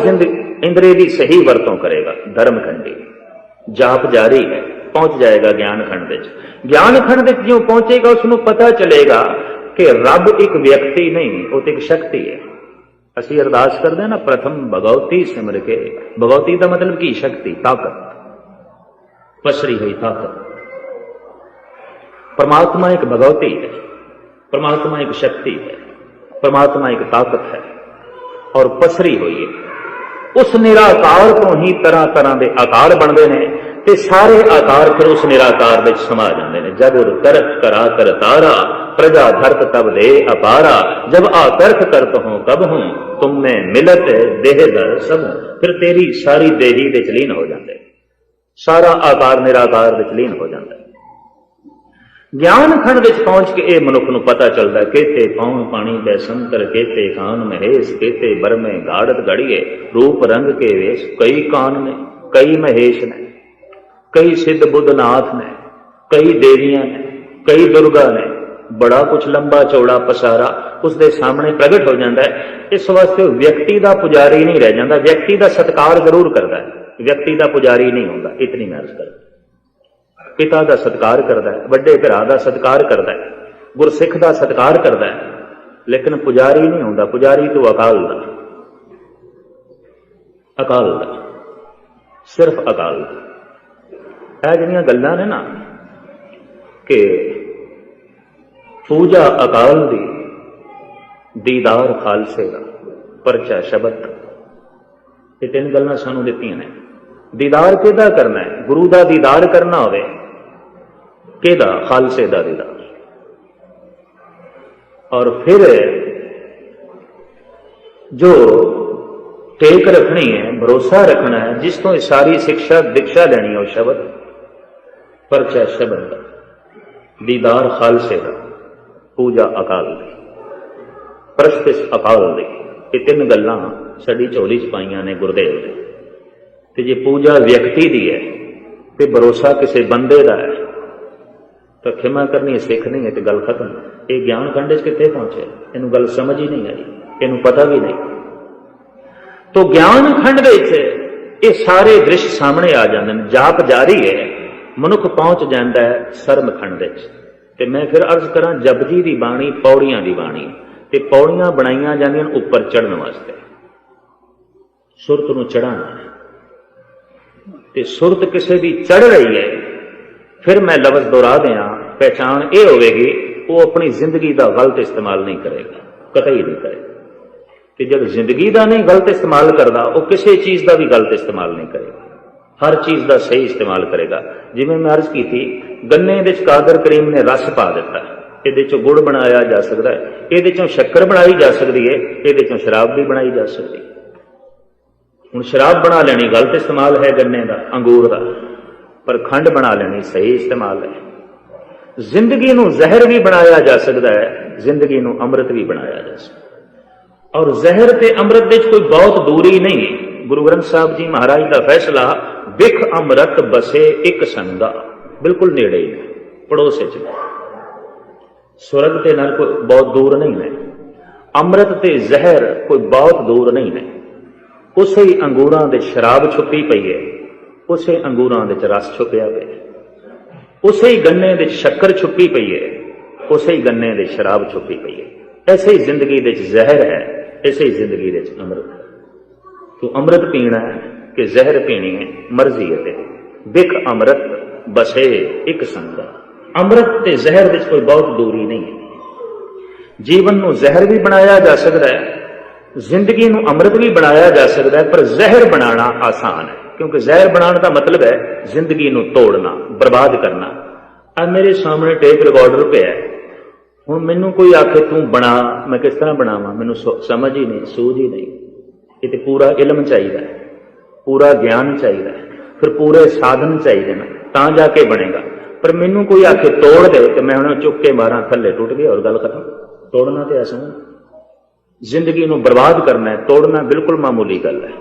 इंद्रिय की सही वरतों करेगा। धर्म खंडी जाप जारी है, पहुंच जाएगा ज्ञान खंड विच। ज्ञान खंड विच जो पहुंचेगा उसनों पता चलेगा कि रब एक व्यक्ति नहीं, वो तो एक शक्ति है। असी अरदास करते हैं ना, प्रथम भगवती सिमर के। भगवती का मतलब की शक्ति, ताकत, पसरी हुई ताकत। परमात्मा एक भगवती है, परमात्मा एक शक्ति है, परमात्मा एक ताकत है और पसरी हुई है। उस निराकार तो ही तरह तरह के आकार बनते हैं ते सारे आकार फिर उस निराकार में समा जाते हैं। जब तरक करा कर तारा, प्रजा धरत तब दे अपारा। जब आतर्क करत हो कब हूं, तुम में मिलत देह दर सब। फिर तेरी सारी देही विच लीन हो जाते, सारा आकार निराकार विच लीन हो जाता है। ज्ञान खंड विच पहुंच के ये मनुख नूं पता चलता है, केते पौन पानी बैसंकर, केते कान महेश, केते बरमे गाड़त गड़िए। रूप रंग के वेश, कई कान ने, कई महेश ने, कई सिद्ध बुद्धनाथ ने, कई देवियां ने, कई दुर्गा ने। बड़ा कुछ लंबा चौड़ा पसारा उसके सामने प्रगट हो जाता है। इस वास्ते व्यक्ति का पुजारी नहीं रह जाता, व्यक्ति का सत्कार जरूर करता है, व्यक्ति का पुजारी नहीं होता। इतनी मैं अर्ज करता, पिता का सत्कार करता है, बड़े भरा का सत्कार करता है, गुरसिख का सत्कार करता है, लेकिन पुजारी नहीं होता। पुजारी तो अकाल का, अकाल का, सिर्फ अकाल का। यह जिहड़ियां गल्लां ने ना कि पूजा अकाल दी, दीदार खालसे का, परचा शबद, ये तीन गल्लां सानू दित्तियां ने। दीदार किहदा करना है? गुरु का दीदार करना होवे, किहदा? खालसे का दीदार। और फिर जो टेक रखनी है, भरोसा रखना है, जिस तो सारी शिक्षा दीक्षा लेनी है, वो शब्द, परचा शब्द का, दीदार खालसे का, पूजा अकाल दी, प्रस्तिस अकाल दी। ये तीन गल्लां साडी झोली च पाईयां ने गुरदेव ने। ते जे पूजा व्यक्ति दी है ते भरोसा किसी बंदे का है, तो खिमा करनी सिख नहीं है तो गल खत्म। ये ज्ञान खंड कितने पहुंचे, इनू गल समझ ही नहीं आई, इनू पता भी नहीं। तो ज्ञान खंड ये सारे दृश्य सामने आ जाते हैं। जाप जारी है, मनुख पहुंच जाता है सरम खंड। ते मैं फिर अर्ज करा, जपजी की बाणी पौड़ियां की बाणी, ते पौड़ियां बनाईयां जांदियां उपर चढ़न वास्ते, सुरत नूं चढ़ाना है। ते सुरत किसी भी चढ़ रही है, फिर मैं लफ्ज दोहरा दिया, पहचान ये होगी वो अपनी जिंदगी का गलत इस्तेमाल नहीं करेगा, कतई नहीं करेगा। कि जब जिंदगी का नहीं गलत इस्तेमाल करता, वो किसी चीज का भी गलत इस्तेमाल नहीं करेगा, हर चीज का सही इस्तेमाल करेगा। जिवें मैं अर्ज की थी, गन्ने विच कादर करीम ने रस पा दिता, ये गुड़ बनाया जा सकता है, ये शक्कर बनाई जा सकती है, ये शराब भी बनाई जा सकती है। हुण शराब बना लेनी गलत इस्तेमाल है गन्ने का, अंगूर का, पर खंड बना लेनी सही इस्तेमाल है। जिंदगी नूं जहर भी बनाया जा सकता है, जिंदगी नूं अमृत भी बनाया जा सकता है। और जहर ते अमृत विच कोई बहुत दूरी नहीं। गुरु ग्रंथ साहब जी महाराज का फैसला, बिख अमृत बसे एक संगा, बिल्कुल नेड़े ही है, पड़ोस च। स्वर्ग ते नरक कोई बहुत दूर नहीं है, अमृत ते जहर कोई बहुत दूर नहीं है। उसे ही अंगूरां दे शराब छुपी पई है, उसे अंगूरां दे रस छुपिया पिया, उसे ही गन्ने दे शक्कर छुपी पई है, उसे ही गन्ने दे शराब छुपी पई है। ऐसे ही जिंदगी दे जहर है, ऐसे ही जिंदगी दे अमृत है। तो अमृत पीना है कि जहर पीनी है, मर्जी है तेरी। बिख अमृत बसे एक संगा, अमृत ते जहर विच कोई बहुत दूरी नहीं है। जीवन नूं जहर भी बनाया जा सकता है, जिंदगी नूं अमृत भी बनाया जा सकता है, पर जहर बनाना आसान है, क्योंकि जहर बनाने का मतलब है जिंदगी नूं तोड़ना, बर्बाद करना। अब मेरे सामने टेप रिकॉर्डर पे है, हुण मैनूं कोई आखे तू बना, मैं किस तरह बनावां? मैनूं समझ ही नहीं, सूझ ही नहीं। ये पूरा इलम चाहिए, पूरा ज्ञान चाहिए, फिर पूरे साधन चाहिए ना, तां जाके बनेगा। पर मैनूं कोई आखे तोड़ दे तो मैं उन्हें चुक के मारा, थले टुट गया और गल खत्म। तोड़ना तो आसान, जिंदगी नूं बर्बाद करना है, तोड़ना बिल्कुल मामूली गल है।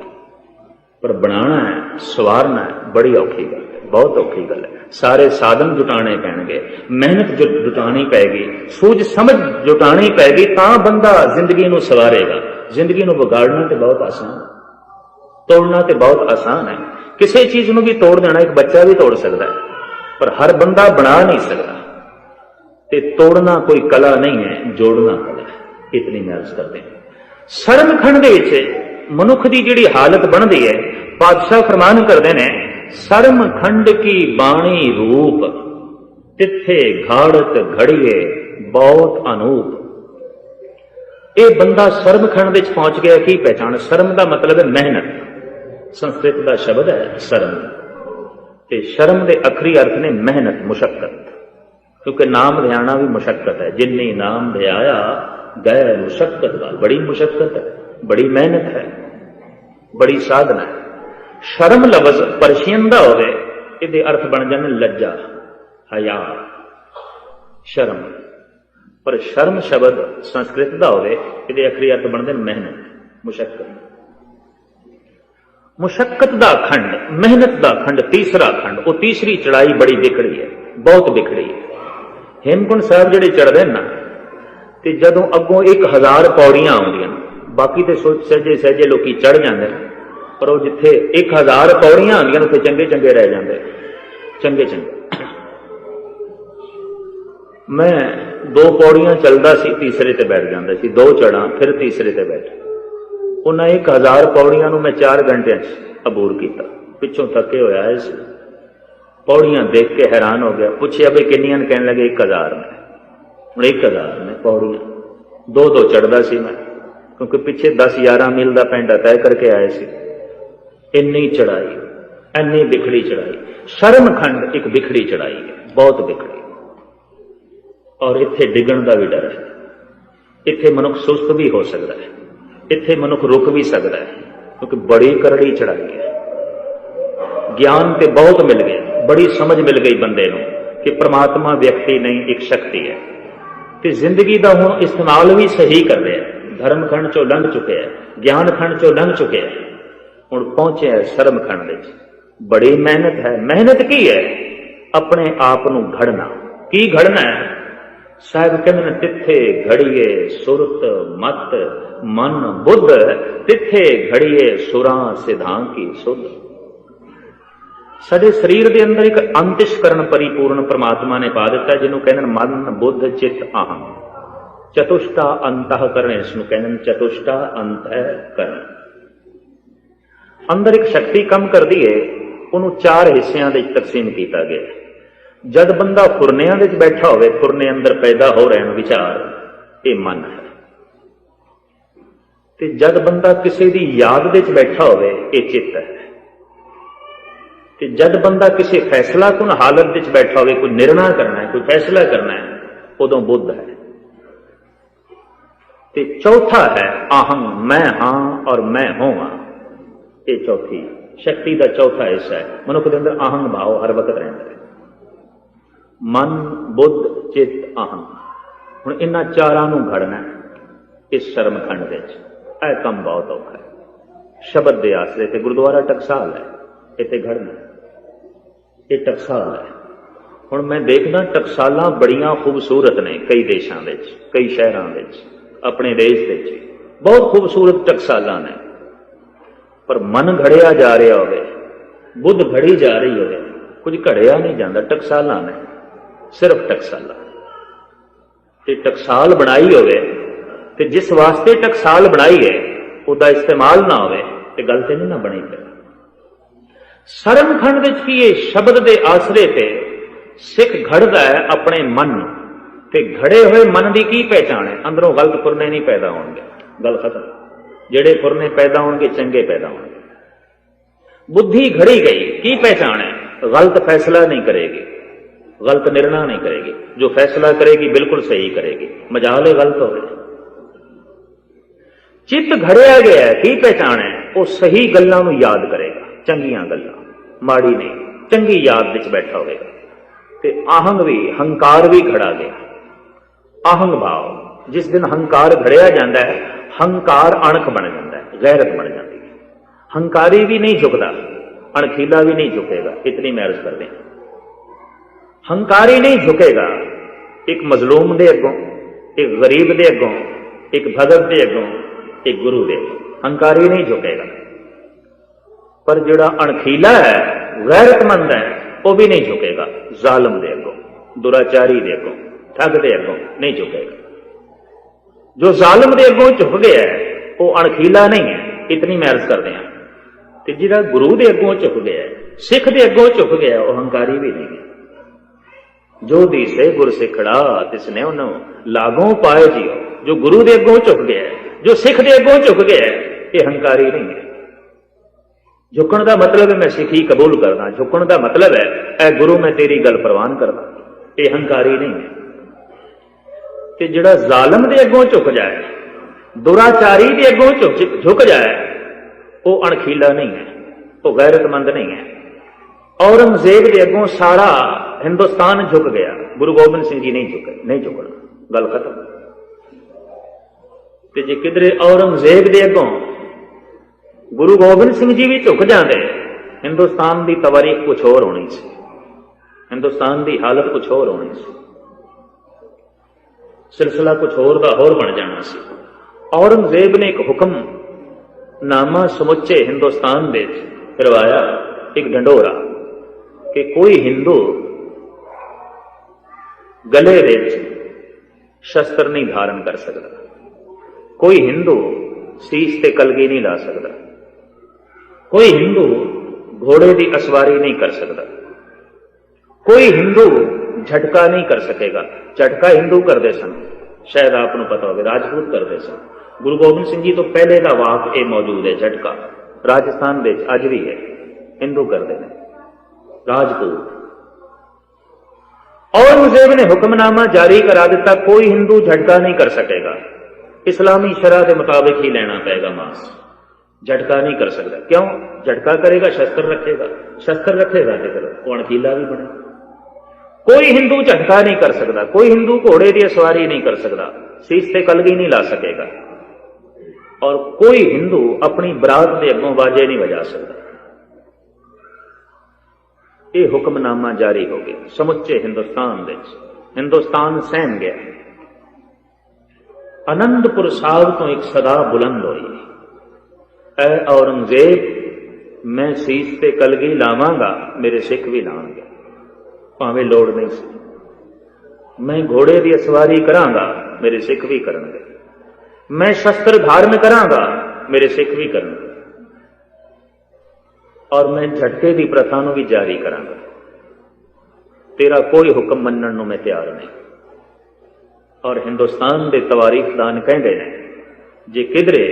पर बनाना है, सवारना है, बड़ी औखी गल है, बहुत औखी गल है। सारे साधन जुटाने पैणगे, मेहनत जुटानी पैगी, सूझ समझ जुटानी पैगी, तां बंदा जिंदगी नूं सवारेगा। जिंदगी नूं बिगाड़ना तो बहुत आसान, तोड़ना तो बहुत आसान है। किसी चीज नूं भी तोड़ देना एक बच्चा भी तोड़ सकता है, पर हर बंदा बना नहीं सकता। ते तोड़ना कोई कला नहीं है, जोड़ना कला है। इतनी मैं अर्ज करते हैं। सरमखंड दे मनुख की जिहड़ी हालत बनती है, पातशाह फरमान करते हैं, सरमखंड की बाणी रूप तिथे घाड़त घड़िए बहुत अनूप। ये बंदा सरमखंड विच पहुंच गया। की पहचान? सरम का मतलब है मेहनत, संस्कृत का शब्द है शर्म, ते शर्म के अखरी अर्थ ने मेहनत, मुशक्कत। क्योंकि नाम ध्याना भी मुशक्कत है। जिन्नी नाम ध्याया गए मुशक्कत वाल, बड़ी मुशक्कत है, बड़ी मेहनत है, बड़ी साधना है। शर्म लफ्ज पर्शियन का होवे, इहदे अर्थ बन जाने लज्जा, हया, शर्म। पर शर्म शब्द संस्कृत का होवे, इहदे अखरी अर्थ बनते मेहनत, मुशक्कत। मुशक्कत का खंड, मेहनत का खंड, तीसरा खंड, वो तीसरी चढ़ाई बड़ी बिखड़ी है, बहुत बिखड़ी है। हेमकुंड साहब जिहड़े चढ़दे ना, ते जदों अगों 1000 पौड़ियां आउंदियां, बाकी तो सहजे सहजे लोग चढ़ जाते, पर वो जिथे 1000 पौड़ियां आउंदियां उत्थे चंगे चंगे रह जाते, चंगे चंगे। मैं 2 पौड़ियां चलदा सी, तीसरे ते बैठ जांदा सी, 2 चढ़ा फिर तीसरे ते बैठ। उन्हें 1000 पौड़ियां नूं मैं 4 घंटे अबूर किया। पिछों थके होया है, पौड़ियां देख के हैरान हो गया। पूछया भी किन्नियां? कहने लगे 1000 ने। हूँ 1000 ने पौड़ियां, 2 चढ़दा सी मैं, क्योंकि पिछे 10-11 मील का पेंडा तय करके आए सी। इन्नी चढ़ाई, इन्नी बिखड़ी चढ़ाई। शर्मखंड एक बिखड़ी चढ़ाई है, बहुत बिखड़ी, और इत्थे डिगण का भी डर है। इत्थे मनुख सुस्त भी हो सकता है, इत्थे मनुख रुक भी सकता है, क्योंकि बड़ी करड़ी चढ़ाई है। ज्ञान तो बहुत मिल गया, बड़ी समझ मिल गई बंदे नूं कि परमात्मा व्यक्ति नहीं, एक शक्ति है। तो जिंदगी का हुण इस्तेमाल भी सही कर रहे हैं। धर्म खंड चो लंघ चुके हैं, ज्ञान खंड चो लंघ चुके हैं, हुण पहुंचे है शर्म खंड विच। बड़ी मेहनत है। मेहनत की है? अपने आप नूं घड़ना। की घड़ना है? साहब कहते हैं, तिथे घड़िए सुरत मत मन बुद्ध, तिथे घड़िए सुरां सिद्धां की सुध। साडे शरीर के अंदर एक अंतस्करण परिपूर्ण परमात्मा ने पा दिता, जिन्हों कहते मन बुद्ध चित्त अहम, चतुष्टा अंतःकरण। इसनूं कहते हैं चतुष्टा अंतःकरण। अंदर एक शक्ति कम करती है, उन्होंने 4 हिस्सों में तकसीम किया गया। जद बंदा फुरनिया विच बैठा होवे, फुरने अंदर पैदा हो रहे हैं विचार, ये मन है। ते जद बंदा किसी की याद विच बैठा होवे, ये चित्त है। ते जद बंदा किसी फैसला कुन हालत विच बैठा होवे, कोई निर्णय करना है, कोई फैसला करना है, उदों बुद्ध है। ते चौथा है अहम, मैं हां और मैं होवां। ये चौथी शक्ति का चौथा हिस्सा है। मनुख के अंदर अहम भाव हर वक्त रहता है। मन बुद्ध चित्त अहम। हुण इन्हां चारां नूं घड़ना इस शर्मखंड विच, यह काम बहुत औखा है। शब्द के आसरे ते गुरुद्वारा टकसाल है, इत्थे घड़ना ये टकसाल है। हुण मैं देखदा टकसालां बड़ियां खूबसूरत ने, कई देशों में, कई शहरों में, अपने देश विच बहुत खूबसूरत टकसालां ने, पर मन घड़िया जा रहा होवे, बुद्ध घड़ी जा रही होवे, कुछ घड़िया नहीं जाता। टकसालां ने, सिर्फ टकसालां। ते टकसाल बनाई होवे, ते जिस वास्ते टकसाल बनाई है उसका इस्तेमाल ना होवे, ते गल ते नहीं ना बनी। फिर शर्मखंड विच की ये शब्द के आसरे ते सिख घड़दा है अपने मन, ते घड़े हुए मन की की पहचान है? अंदरों गलत फुरने नहीं पैदा होंगे, गल खत्म। जेड़े फुरने पैदा होंगे चंगे पैदा होंगे। बुद्धि घड़ी गई, की पहचान है? गलत फैसला नहीं करेगी, गलत निर्णय नहीं करेगी, जो फैसला करेगी बिल्कुल सही करेगी, मजाल गलत हो गए। चित्त घड़िया गया है, की पहचान है? वो सही गल्लां नूं याद करेगा, चंगियां गल्लां, माड़ी नहीं, चंगी याद विच बैठा होगा। ते आहंग भी, हंकार भी घड़ा गया। आहंग भाव, जिस दिन हंकार घड़िया जाता है, हंकार अणख बन जाता है, गैरत बन जाती है। हंकारी भी नहीं झुकता, अणखीला भी नहीं झुकेगा। इतनी मैं अर्ज कर दें, हंकारी नहीं झुकेगा एक मजलूम दे अगों, एक गरीब दे अगों, एक भगत दे अगों, एक गुरु दे अगों, हंकारी नहीं झुकेगा। पर जिहड़ा अणखीला है, गैरतमंद है, वह भी नहीं झुकेगा जालिम दे अगों, दुराचारी दे अगों, ठग दे अगों नहीं झुकेगा। जो जालिम दे अगों झुक गया है वह अणखीला नहीं है। इतनी मैं अर्ज कर दिया। ते जिहड़ा गुरु दे अगों झुक गया, सिख दे अगों झुक गया, वह हंकारी भी नहीं है। जो दिसे गुर सिखड़ा तिसने उन्होंने लागों पाए जियो। जो गुरु दे अगों झुक गया, जो सिख दे अगों झुक गया, ये हंकारी नहीं है। झुकण का मतलब है मैं सिखी कबूल करना, झुकण का मतलब है ऐ गुरु मैं तेरी गल प्रवान करना, ये हंकारी नहीं है। कि जिहड़ा जालिम दे अगों झुक जाए, दुराचारी दे अगों झुक जाए, वो अणखीला नहीं है, वो गैरतमंद नहीं है। औरंगजेब दे अगों सारा हिंदुस्तान झुक गया, गुरु गोबिंद सिंह जी नहीं झुकना, गल खत्म। ते जे किधरे औरंगजेब दे अगों गुरु गोबिंद सिंह जी भी झुक जाते, हिंदुस्तान की तवारीख कुछ होर होनी सी, हिंदुस्तान की हालत कुछ होर होनी सी, सिलसिला कुछ होर दा होर बन जाना सी। औरंगजेब ने एक हुक्म नामा समुचे हिंदुस्तान में करवाया, एक ढंडोरा, कि कोई हिंदू गले विच शस्त्र नहीं धारण कर सकता, कोई हिंदू सीस ते कलगी नहीं ला सकता, कोई हिंदू घोड़े की असवारी नहीं कर सकता, कोई हिंदू झटका नहीं कर सकेगा। झटका हिंदू करते सन, शायद आपको पता हो, राजपूत करते सन। गुरु गोबिंद सिंह जी तो पहले का वाक ये मौजूद है, झटका राजस्थान में अज भी है, हिंदू करते हैं, राजपूत। औरंगजेब ने हुक्मनामा जारी करा दिता, कोई हिंदू झटका नहीं कर सकेगा, इस्लामी शरह के मुताबिक ही लेना पड़ेगा मांस, झटका नहीं कर सकता। क्यों? झटका करेगा शस्त्र रखेगा, शस्त्र रखेगा तो फिर वो अणखीला भी बने। कोई हिंदू झटका नहीं कर सकता, कोई हिंदू घोड़े की सवारी नहीं कर सकता, सीस ते कलगी नहीं ला सकेगा, और कोई हिंदू अपनी बरात के अगों बाजे नहीं बजा सकता। ये हुक्मनामा जारी हो गया समुचे हिंदुस्तान विच, हिंदुस्तान सहम गया। आनंदपुर साहब तो एक सदा बुलंद हुई, ऐ औरंगजेब मैं सीस ते कलगी लावांगा, मेरे सिख भी लाएंगे, भावें लोड़ नहीं सी। मैं घोड़े की सवारी करांगा, मेरे सिख भी करेंगे, मैं शस्त्र धारण करांगा, मेरे सिख भी करेंगे, और मैं झटके की प्रथा नूं भी जारी करांगा। तेरा कोई हुक्म मनण नूं मैं तैयार नहीं। और हिंदुस्तान के तवारीखदान कहते हैं, जे किधरे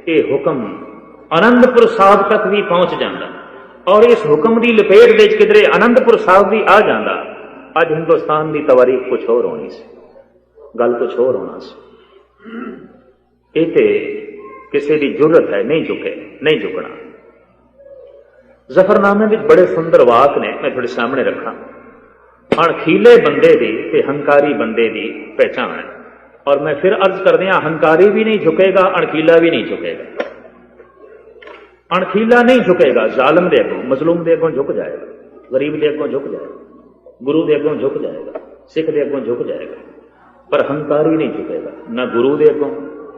ये हुक्म आनंदपुर साहब तक भी पहुंच जाता, और इस हुक्म की लपेट विच किधरे आनंदपुर साहब भी आ जाता, अज हिंदुस्तान की तवारीख कुछ होर होनी सी, गल कुछ होर होना सी। ये ते किसी की जरूरत है नहीं झुके, नहीं झुकना। जफरनामे में बड़े सुंदर वाक ने, मैं थोड़े सामने रखा। अणखीले बंदे की ते हंकारी बंदे की पहचान है। और मैं फिर अर्ज कर दिया, हंकारी भी नहीं झुकेगा, अणखीला भी नहीं झुकेगा। अणखीला नहीं झुकेगा, जालिम दे अगों, मजलूम दे अगों झुक जाएगा, गरीब दे अगों झुक जाएगा, गुरु दे अगों झुक जाएगा, सिख दे अगों झुक जाएगा। पर हंकारी नहीं झुकेगा, ना गुरु दे अगों,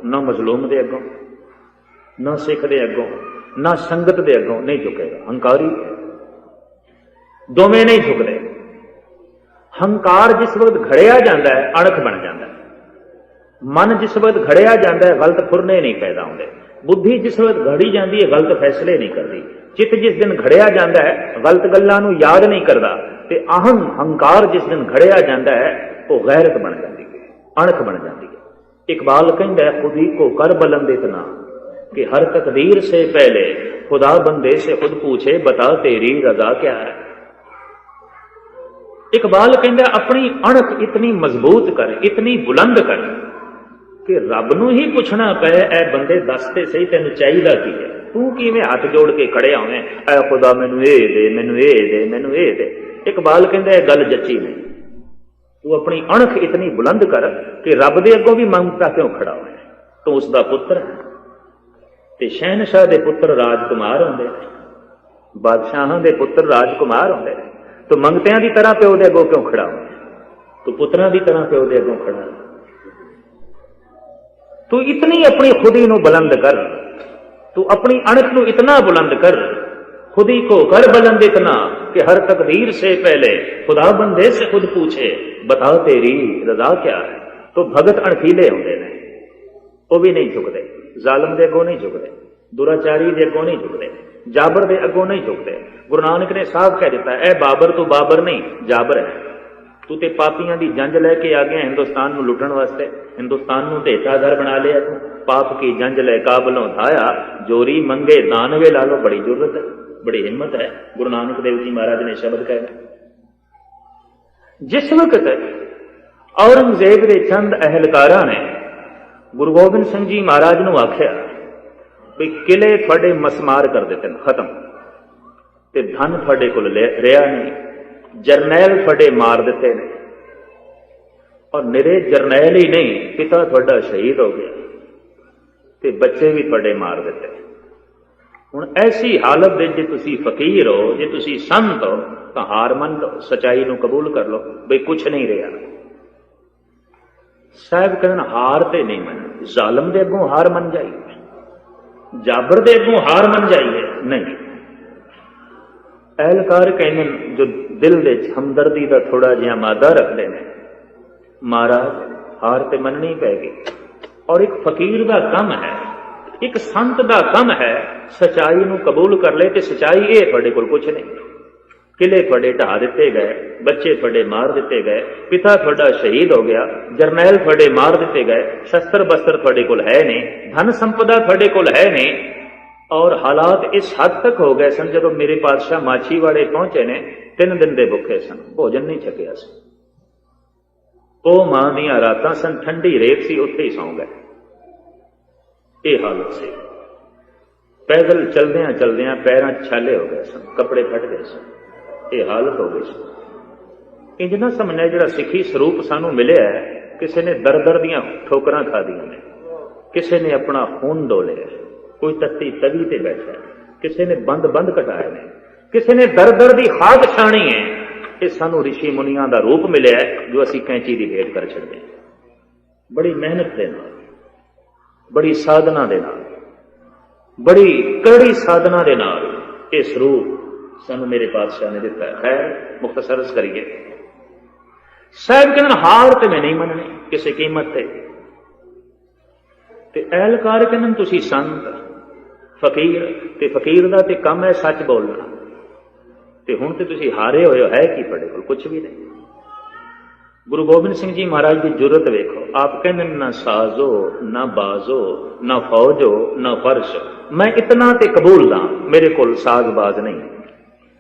ना मजलूम दे अगों, ना सिख दे अगों, ना संगत दे अगों नहीं झुकेगा। हंकारी दोवें नहीं झुकते। हंकार जिस वक्त घड़िया जाता है, अणख बन जाता है। मन जिस वक्त घड़िया जाता है, गलत फुरने नहीं पैदा होंगे। बुद्धि जिस वक्त घड़ी जाती है, गलत फैसले नहीं करती। चित्त जिस दिन घड़िया जाता है, गलत गल्लां नूं याद नहीं करता। ते अहम हंकार जिस दिन घड़िया जाता है, वो गैरत बन जाती है, अणख बन जाती है। इकबाल कहता है, खुद ही को कर बुलंद इतना कि हर तकदीर से पहले खुदा बंदे से खुद पूछे, बता तेरी रजा क्या है। इकबाल कहता अपनी अणख इतनी मजबूत कर, इतनी बुलंद कर कि रब नूं ही पुछना पे, ऐ बंदे दस ते सही तेनू चाहिदा की है, तू किवें हाथ जोड़ के खड़े होवें, ऐ खुदा मैनू ए दे, मैनू ए दे, मैनू ए दे। इकबाल कहता गल जच्ची नहीं। तू अपनी अणख इतनी बुलंद कर कि रब दे अगों भी मंगता क्यों खड़ा होए, तू उसका पुत्र है। ਤੇ ਸ਼ਹਿਨशाह ਦੇ ਪੁੱਤਰ ਰਾਜਕੁਮਾਰ ਹੁੰਦੇ ਨੇ, ਬਾਦਸ਼ਾਹਾਂ ਦੇ ਪੁੱਤਰ ਰਾਜਕੁਮਾਰ ਹੁੰਦੇ ਨੇ। ਤੂੰ ਮੰਗਤਿਆਂ ਦੀ ਤਰ੍ਹਾਂ ਪਿਓ ਦੇ ਅੱਗੋਂ ਕਿਉਂ ਖੜਾ ਹੁੰਦਾ? ਤੂੰ ਪੁੱਤਰਾਂ ਦੀ ਤਰ੍ਹਾਂ ਪਿਓ ਦੇ ਅੱਗੋਂ ਖੜਾ। ਤੂੰ ਇਤਨੀ ਆਪਣੀ ਖੁਦੀ ਨੂੰ ਬੁਲੰਦ ਕਰ, ਤੂੰ अपनी अणख को इतना बुलंद कर, खुदी को कर बुलंद इतना कि हर तकदीर से पहले खुदा बंदे से खुद पूछे बता तेरी रजा क्या है। तो भगत अणखीले होंगे ने, वो भी नहीं झुकते, जालम दे अगों नहीं झुकते, दुराचारी दे अगों नहीं झुकते, जाबर दे अगों नहीं झुकते। गुरु नानक ने साफ कह दिता है, बाबर तू बाबर नहीं जाबर है। तू ते पापियां दी जंज लैके आ गया हिंदुस्तान नूं लुटण वास्ते, हिंदुस्तान नूं ढेटा घर बना लिया तू। पाप की जंज लै काबलों धाया, जोरी मंगे दानवे ला लो। बड़ी जरूरत है, बड़ी हिम्मत है। गुरु नानक देव जी महाराज ने शब्द कहे। जिस वक्त औरंगजेब के चंद अहलकारा ने गुरु गोबिंद सिंह जी महाराज नूं आख्या भी किले थोड़े मसमार कर देते हैं, खत्म, ते धन थोड़े कोल रहा नहीं, जरनैल थोड़े मार दिते ने, और निरे जरनैल ही नहीं पिता थोड़ा शहीद हो गया, ते बच्चे भी थोड़े मार दिते। हुण ऐसी हालत दे जे तुसी फकीर हो, जे तुसी संत हो, तो हार मन लो, सच्चाई नूं कबूल कर लो बई कुछ नहीं रहा। साहब कहन हार ते नहीं मन, जालम दे अगों हार मन जाइए, जाबर दे अगों हार मन जाइए नहीं। एहलकार कहने जो दिल दे हमदर्दी का थोड़ा जिहा मादा रखते हैं, महाराज हार ते मननी पैगी। और एक फकीर का कम है, एक संत का कम है, सच्चाई नूं कबूल कर ले। ते सच्चाई ये थोड़े कोल कुछ नहीं, किले थोड़े ढा दिते गए, बच्चे थोड़े मार दिते गए, पिता थोड़ा शहीद हो गया, जरनैल थोड़े मार दिते गए, शस्त्र बस्त्र थोड़े कोल है नहीं, धन संपदा थोड़े कोल है नहीं। और हालात इस हद तक हो गए सन, जब मेरे पातशाह माछीवाड़े पहुंचे ने 3 दिन के भुखे सन, भोजन नहीं छकिया सी। ਉਹ ਮਾਂ ਦੀਆਂ ਰਾਤਾਂ ਸਨ, ਠੰਡੀ ਰੇਤ ਸੀ, ਉੱਥੇ ਹੀ ਸੌਂ ਗਏ। ਇਹ ਹਾਲਤ ਸੀ। ਪੈਦਲ ਚਲਦਿਆਂ ਚਲਦਿਆਂ ਪੈਰਾਂ 'ਚ ਛਾਲੇ ਹੋ ਗਏ ਸਨ, ਕੱਪੜੇ ਫਟ ਗਏ ਸਨ। ਇਹ ਹਾਲਤ ਹੋ ਗਈ ਸੀ। ਇੰਜ ਨਾ ਸਮਝਿਆ ਜਿਹੜਾ ਸਿੱਖੀ ਸਰੂਪ ਸਾਨੂੰ ਮਿਲਿਆ ਹੈ, ਕਿਸੇ ਨੇ ਦਰ ਦੀਆਂ ਠੋਕਰਾਂ ਖਾਦੀਆਂ ਨੇ, ਕਿਸੇ ਨੇ ਆਪਣਾ ਖੂਨ ਡੋਲਿਆ, ਕੋਈ ਤੱਤੀ ਤਵੀ ਤੇ ਬੈਠਾ, ਕਿਸੇ ਨੇ ਬੰਦ ਘਟਾਏ ਨੇ, ਕਿਸੇ ਨੇ ਦਰ ਦੀ ਖਾਦ ਛਾਣੀ ਹੈ। ਇਹ ਸਾਨੂੰ ਰਿਸ਼ੀ ਮੁਨੀਆਂ ਦਾ ਰੂਪ ਮਿਲਿਆ ਜੋ ਅਸੀਂ ਕੈਂਚੀ ਦੀ ਭੇਟ ਕਰ ਛੱਡਦੇ ਹਾਂ। ਬੜੀ ਮਿਹਨਤ ਦੇ ਨਾਲ, ਬੜੀ ਸਾਧਨਾ ਦੇ ਨਾਲ, ਬੜੀ ਕੜੀ ਸਾਧਨਾ ਦੇ ਨਾਲ ਇਹ ਸਰੂਪ ਸਾਨੂੰ ਮੇਰੇ ਪਾਤਸ਼ਾਹ ਨੇ ਦਿੱਤਾ ਹੈ। ਖੈਰ ਮੁਖਤਸਰ ਕਰੀਏ। ਸਾਹਿਬ ਕਹਿੰਦੇ ਹਾਰ ਤੇ ਮੈਂ ਨਹੀਂ ਮੰਨਣੀ ਕਿਸੇ ਕੀਮਤ ਤੇ ਅਹਿਲਕਾਰ ਕਹਿੰਦੇ ਤੁਸੀਂ ਸੰਤ ਫਕੀਰ, ਤੇ ਫਕੀਰ ਦਾ ਤੇ ਕੰਮ ਹੈ ਸੱਚ ਬੋਲਣਾ। ਤੇ ਹੁਣ ਤੇ ਤੁਸੀਂ ਹਾਰੇ ਹੋਏ ਹੋ, ਹੈ ਕੀ ਤੁਹਾਡੇ ਕੋਲ? ਕੁਛ ਵੀ ਨਹੀਂ। ਗੁਰੂ ਗੋਬਿੰਦ ਸਿੰਘ ਜੀ ਮਹਾਰਾਜ ਦੀ ਜੁਰਤ ਵੇਖੋ। ਆਪ ਕਹਿੰਦੇ ਨਾ ਸਾਜ਼ੋ ਨਾ ਬਾਜ਼ੋ ਨਾ ਫੌਜੋ ਨਾ ਫਰਸ਼, ਮੈਂ ਇਤਨਾ ਤੇ ਕਬੂਲ ਦਾ, ਮੇਰੇ ਕੋਲ ਸਾਜ਼ਬਾਜ਼ ਨਹੀਂ,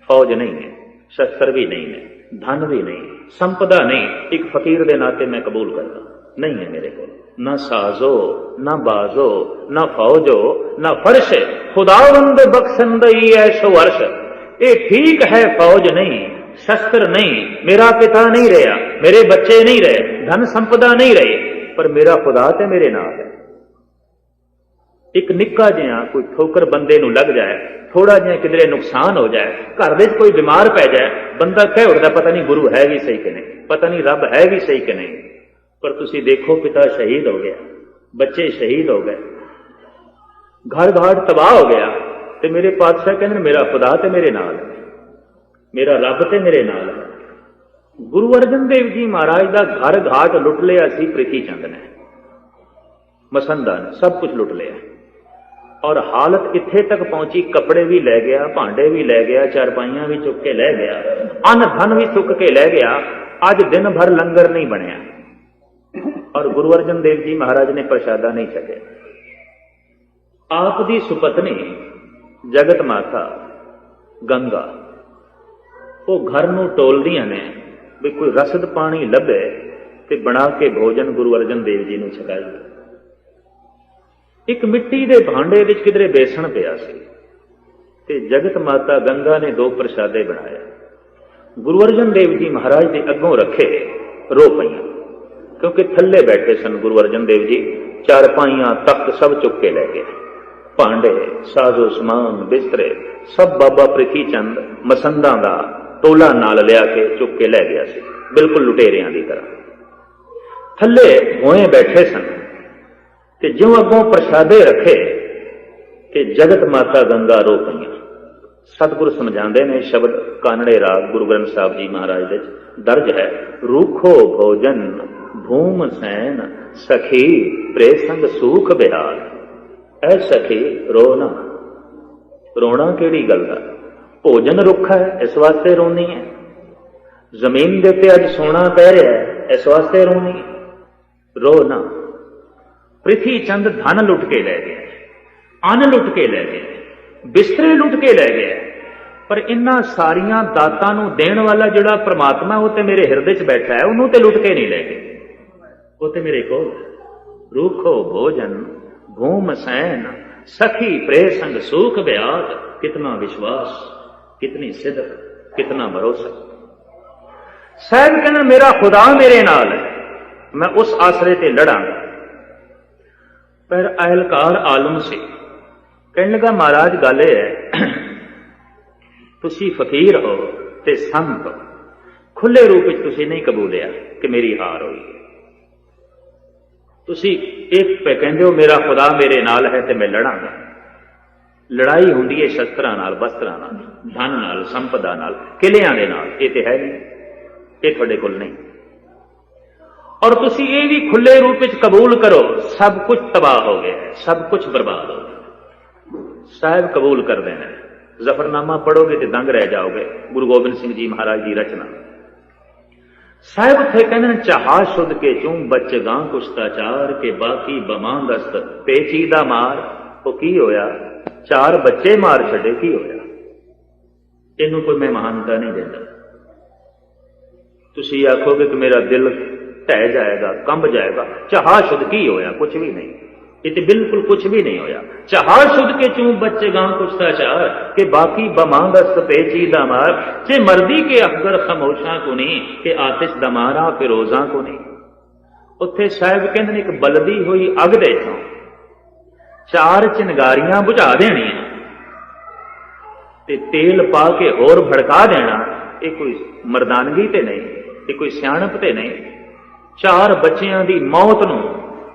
ਫੌਜ ਨਹੀਂ ਹੈ, ਸ਼ਸਤਰ ਵੀ ਨਹੀਂ ਹੈ, ਧਨ ਵੀ ਨਹੀਂ, ਸੰਪਦਾ ਨਹੀਂ। ਇੱਕ ਫਕੀਰ ਦੇ ਨਾਤੇ ਮੈਂ ਕਬੂਲ ਕਰਦਾ, ਨਹੀਂ ਹੈ ਮੇਰੇ ਕੋਲ ਨਾ ਸਾਜ਼ੋ ਨਾ ਬਾਜ਼ੋ ਨਾ ਫੌਜੋ ਨਾ ਫਰਸ਼, ਖੁਦਾਵੰਦ ਬਖਸ਼ੰਦਈ ਐਸ਼ੋ ਅਰਸ਼। ये ठीक है फौज नहीं, शस्त्र नहीं, मेरा पिता नहीं रहा, मेरे बच्चे नहीं रहे, धन संपदा नहीं रहे, पर मेरा खुदा ते मेरे नाल है। एक निक्का जिहा कोई ठोकर बंदे नूं लग जाए, थोड़ा जिहा किधरे नुकसान हो जाए, घर में कोई बीमार पै जाए, बंदा कह उठदा पता नहीं गुरु है भी सही कि नहीं, पता नहीं रब है भी सही कि नहीं। पर तुसी देखो पिता शहीद हो गया, बच्चे शहीद हो गए, घर घाट तबाह हो गया, ਤੇ ਮੇਰੇ ਪਾਤਸ਼ਾਹ ਕਹਿੰਦੇ ਮੇਰਾ ਖੁਦਾ ਤੇ ਮੇਰੇ ਨਾਲ ਹੈ, ਮੇਰਾ ਰੱਬ ਤੇ ਮੇਰੇ ਨਾਲ ਹੈ। ਗੁਰੂ ਅਰਜਨ ਦੇਵ ਜੀ ਮਹਾਰਾਜ ਦਾ ਘਰ ਘਾਟ ਲੁੱਟ ਲਿਆ ਸੀ ਪ੍ਰਿਥੀ ਚੰਦ ਨੇ, ਮਸੰਦਾ ਨੇ, ਸਭ ਕੁਝ ਲੁੱਟ ਲਿਆ। ਔਰ ਹਾਲਤ ਇੱਥੇ ਤੱਕ ਪਹੁੰਚੀ, ਕੱਪੜੇ ਵੀ ਲੈ ਗਿਆ, ਭਾਂਡੇ ਵੀ ਲੈ ਗਿਆ, ਚਾਰਪਾਈਆਂ ਵੀ ਚੁੱਕ ਕੇ ਲੈ ਗਿਆ, ਅੰਨ ਧਨ ਵੀ ਚੁੱਕ ਕੇ ਲੈ ਗਿਆ। ਅੱਜ ਦਿਨ ਭਰ ਲੰਗਰ ਨਹੀਂ ਬਣਿਆ, ਔਰ ਗੁਰੂ ਅਰਜਨ ਦੇਵ ਜੀ ਮਹਾਰਾਜ ਨੇ ਪ੍ਰਸ਼ਾਦਾ ਨਹੀਂ ਛਕਿਆ। ਆਪ ਦੀ ਸੁਪਤਨੀ जगत माता गंगा वो घर नूं टोलदियां ने भी कोई रसद पानी लभे ते बना के भोजन गुरु अर्जन देव जी नूं छकाई। एक मिट्टी दे भांडे विच किधरे बेसन पिया सी ते जगत माता गंगा ने 2 प्रशादे बनाए, गुरु अर्जन देव जी महाराज दे अगों रखे। रो पईयां क्योंकि थल्ले बैठे सन गुरु अर्जन देव जी, चारपाइयां तख्त सब चुक के लै गए। ਭਾਂਡੇ, ਸਾਜ਼ੋ ਸਮਾਨ, ਬਿਸਤਰੇ ਸਭ ਬਾਬਾ ਪ੍ਰਿਥੀ ਚੰਦ ਮਸੰਦਾਂ ਦਾ ਟੋਲਾ ਨਾਲ ਲਿਆ ਕੇ ਚੁੱਕ ਕੇ ਲੈ ਗਿਆ ਸੀ, ਬਿਲਕੁਲ ਲੁਟੇਰਿਆਂ ਦੀ ਤਰ੍ਹਾਂ। ਥੱਲੇ ਹੋਏ ਬੈਠੇ ਸਨ ਤੇ ਜਿਉਂ ਅੱਗੋਂ ਪ੍ਰਸ਼ਾਦੇ ਰੱਖੇ ਕਿ ਜਗਤ ਮਾਤਾ ਗੰਗਾ ਰੋ ਪਈਆਂ। ਸਤਿਗੁਰ ਸਮਝਾਉਂਦੇ ਨੇ ਸ਼ਬਦ ਕਾਨੜੇ ਰਾਗ ਗੁਰੂ ਗ੍ਰੰਥ ਸਾਹਿਬ ਜੀ ਮਹਾਰਾਜ ਦੇ ਦਰਜ ਹੈ, ਰੂਖੋ ਭੋਜਨ ਭੂਮ ਸੈਨ ਸਖੀ ਪ੍ਰੇ ਸੰਗ ਸੂਖ ਬਿਹਾਰ। ਐ ਸਖੀ ਰੋ ਨਾ, ਰੋਣਾ ਕਿਹੜੀ ਗੱਲ ਦਾ? ਭੋਜਨ ਰੁੱਖਾ ਹੈ, ਇਸ ਵਾਸਤੇ ਰੋਣੀ ਹੈ। ਜ਼ਮੀਨ ਦੇ ਉੱਤੇ ਅੱਜ ਸੋਨਾ ਪੈ ਰਿਹਾ ਹੈ, ਇਸ ਵਾਸਤੇ ਰੋਣੀ ਹੈ। ਰੋ ਨਾ। ਪ੍ਰਿਥੀ ਚੰਦ ਧਨ ਲੁੱਟ ਕੇ ਲੈ ਗਿਆ, ਅੰਨ ਲੁੱਟ ਕੇ ਲੈ ਗਿਆ, ਬਿਸਤਰੇ ਲੁੱਟ ਕੇ ਲੈ ਗਿਆ, ਪਰ ਇਨ੍ਹਾਂ ਸਾਰੀਆਂ ਦਾਤਾਂ ਨੂੰ ਦੇਣ ਵਾਲਾ ਜਿਹੜਾ ਪ੍ਰਮਾਤਮਾ ਉਹ ਤੇ ਮੇਰੇ ਹਿਰਦੇ 'ਚ ਬੈਠਾ ਹੈ, ਉਹਨੂੰ ਤੇ ਲੁੱਟ ਕੇ ਨਹੀਂ ਲੈ ਗਏ, ਉਹ ਤੇ ਮੇਰੇ ਕੋਲ। ਰੂਖੋ ਭੋਜਨ ਭੂਮ ਸੈਨ सखी प्रे संग सूख ब्याज, कितना विश्वास, कितनी सिद्ध, कितना भरोसा। साहब कहना मेरा खुदा मेरे नाल है, मैं उस आसरे ते लड़ांगा। पर अहलकार आलम से कहने लगा महाराज गल है तुसी फकीर हो ते संत हो, खुले रूप में तुसी नहीं कबूलिया कि मेरी हार हुई है। तुसी एक पे कहंदे हो मेरा खुदा मेरे नाल है ते मैं लड़ांगा। लड़ाई हुंदी है शस्त्रां नाल, वस्त्रां नाल, धन नाल, संपदा नाल, किलियां दे नाल। ये ते है नहीं, ये तुहाडे कोल नहीं। और तुसी ये भी खुले रूप में कबूल करो सब कुछ तबाह हो गया, सब कुछ बर्बाद हो गया। साहब कबूल कर देना, जफरनामा पढ़ोगे तो दंग रह जाओगे। गुरु गोबिंद सिंह जी महाराज की रचना। साहब थे कहने चाहा शुद्ध के चूं बच गां कुश्ताचार के बाकी बमां दस्त पेचीदा मार। वो की होया, चार बच्चे मार छड़े, की होया? इनू कोई मैं महानता नहीं देता। तुसी आखोगे कि मेरा दिल ढह जाएगा, कंब जाएगा। चाहा शुद्ध की होया? कुछ भी नहीं, ये बिल्कुल कुछ भी नहीं होया। चाहा शुद्ध के चूं बच्चे गां कुश्ताचार के बाकी बमांदस्त पेचीदा मार। चे मर्दी के अफगर खामोशा को नहीं के आतिश दमारा फिरोजा को नहीं। उत्थे साहब कहंदे एक बलदी हुई अग दे चों चार चिंगारियां बुझा देनियां ते तेल पा के होर भड़का देना। ये कोई मर्दानगी ते नहीं, ये कोई सियाणप ते नहीं। चार बच्चियां दी मौत नूं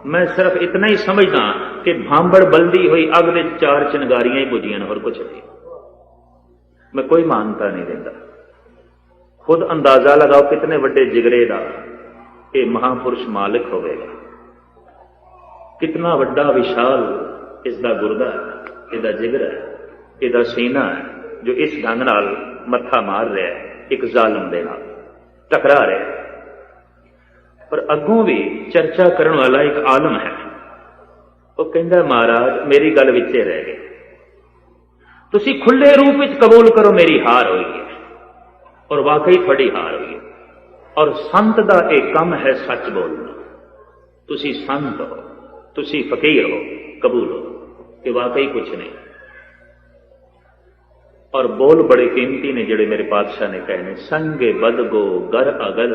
मैं सिर्फ इतना ही समझदा कि भांबड़ बलदी हुई अग दे चार चिंगारियां ही बुझियां और कुछ नहीं। मैं कोई मानता नहीं देता। खुद अंदाजा लगाओ कितने बड़े जिगरे का ये महापुरुष मालिक होगा, कितना बड़ा विशाल इसका गुरदा है, इसका जिगर है, इसका सीना है, जो इस ढंग नाल मत्था मार रहा है, एक जालम दे नाल टकरा रहा है। पर अगों भी चर्चा करने वाला एक आलम है, वो कहता महाराज मेरी गल विचे रह गई, तुसी खुले रूप में कबूल करो मेरी हार हुई है। और वाकई थोड़ी हार हुई है। और संत दा एक कम है सच बोलना। तुसी संत हो, तुसी फकीर हो, कबूल हो कि वाकई कुछ नहीं। और बोल बड़े कीमती ने जेड़े मेरे पातशाह ने कहे ने, संगे बदगो गर अगर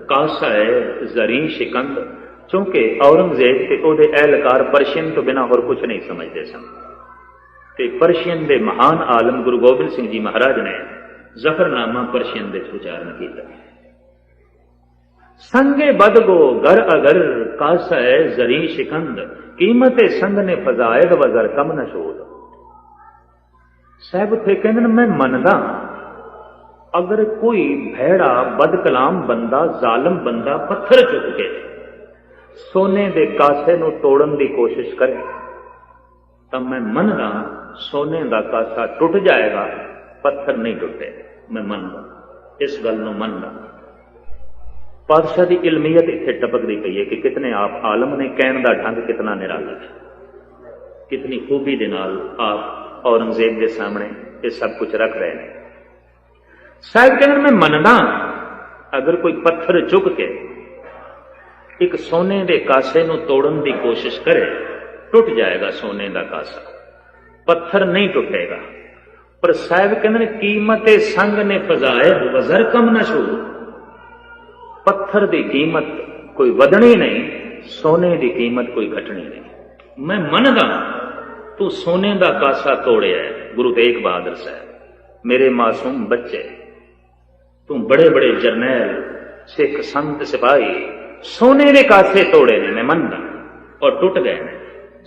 कासा है जरी शिकंद। क्योंकि औरंगजेब के ओदे एहलकार पर्शियन तो बिना और कुछ नहीं समझते सन। ते पर्शियन दे महान आलम गुरु गोबिंद सिंह जी महाराज ने जफरनामा पर्शियन दे उच्चारण किया। संगे बदगो गर अगर कासा है जरी शिकंद, कीमते संग ने फजायद वजर कम न शोध। साहब थे कहने मैं मनदा अगर कोई भैड़ा बदकलाम बंदा जालम बंदा पत्थर चुक के सोने दे कासे नूं तोड़न की कोशिश करे तो मैं मनदा सोने का कासा टुट जाएगा, पत्थर नहीं टुटे। मैं मनदा, इस गल नूं मनदा। पातशाह की इल्मीयत इत्थे टपकदी पई है कि कितने आप आलम ने कहण दा ढंग कितना निराला है, कितनी खूबी दे नाल आप औरंगजेब के सामने ये सब कुछ रख रहे हैं। साहब कहते मैं मनदा अगर कोई पत्थर चुक के एक सोने के कासे नूं तोड़न की कोशिश करे, टुट जाएगा सोने का कासा, पत्थर नहीं टुटेगा। पर साहब कहते कीमते संग ने फजाए वजर कम न शू। पत्थर की कीमत कोई वधनी नहीं, सोने की कीमत कोई घटनी नहीं। मैं मनदा तू सोने का कासा तोड़िया है। गुरु तेग बहादुर साहब मेरे मासूम बच्चे, तू बड़े बड़े जरनैल सिख संत सिपाही सोने के कासे तोड़े ने, मैं मनदा, और टुट गए ने,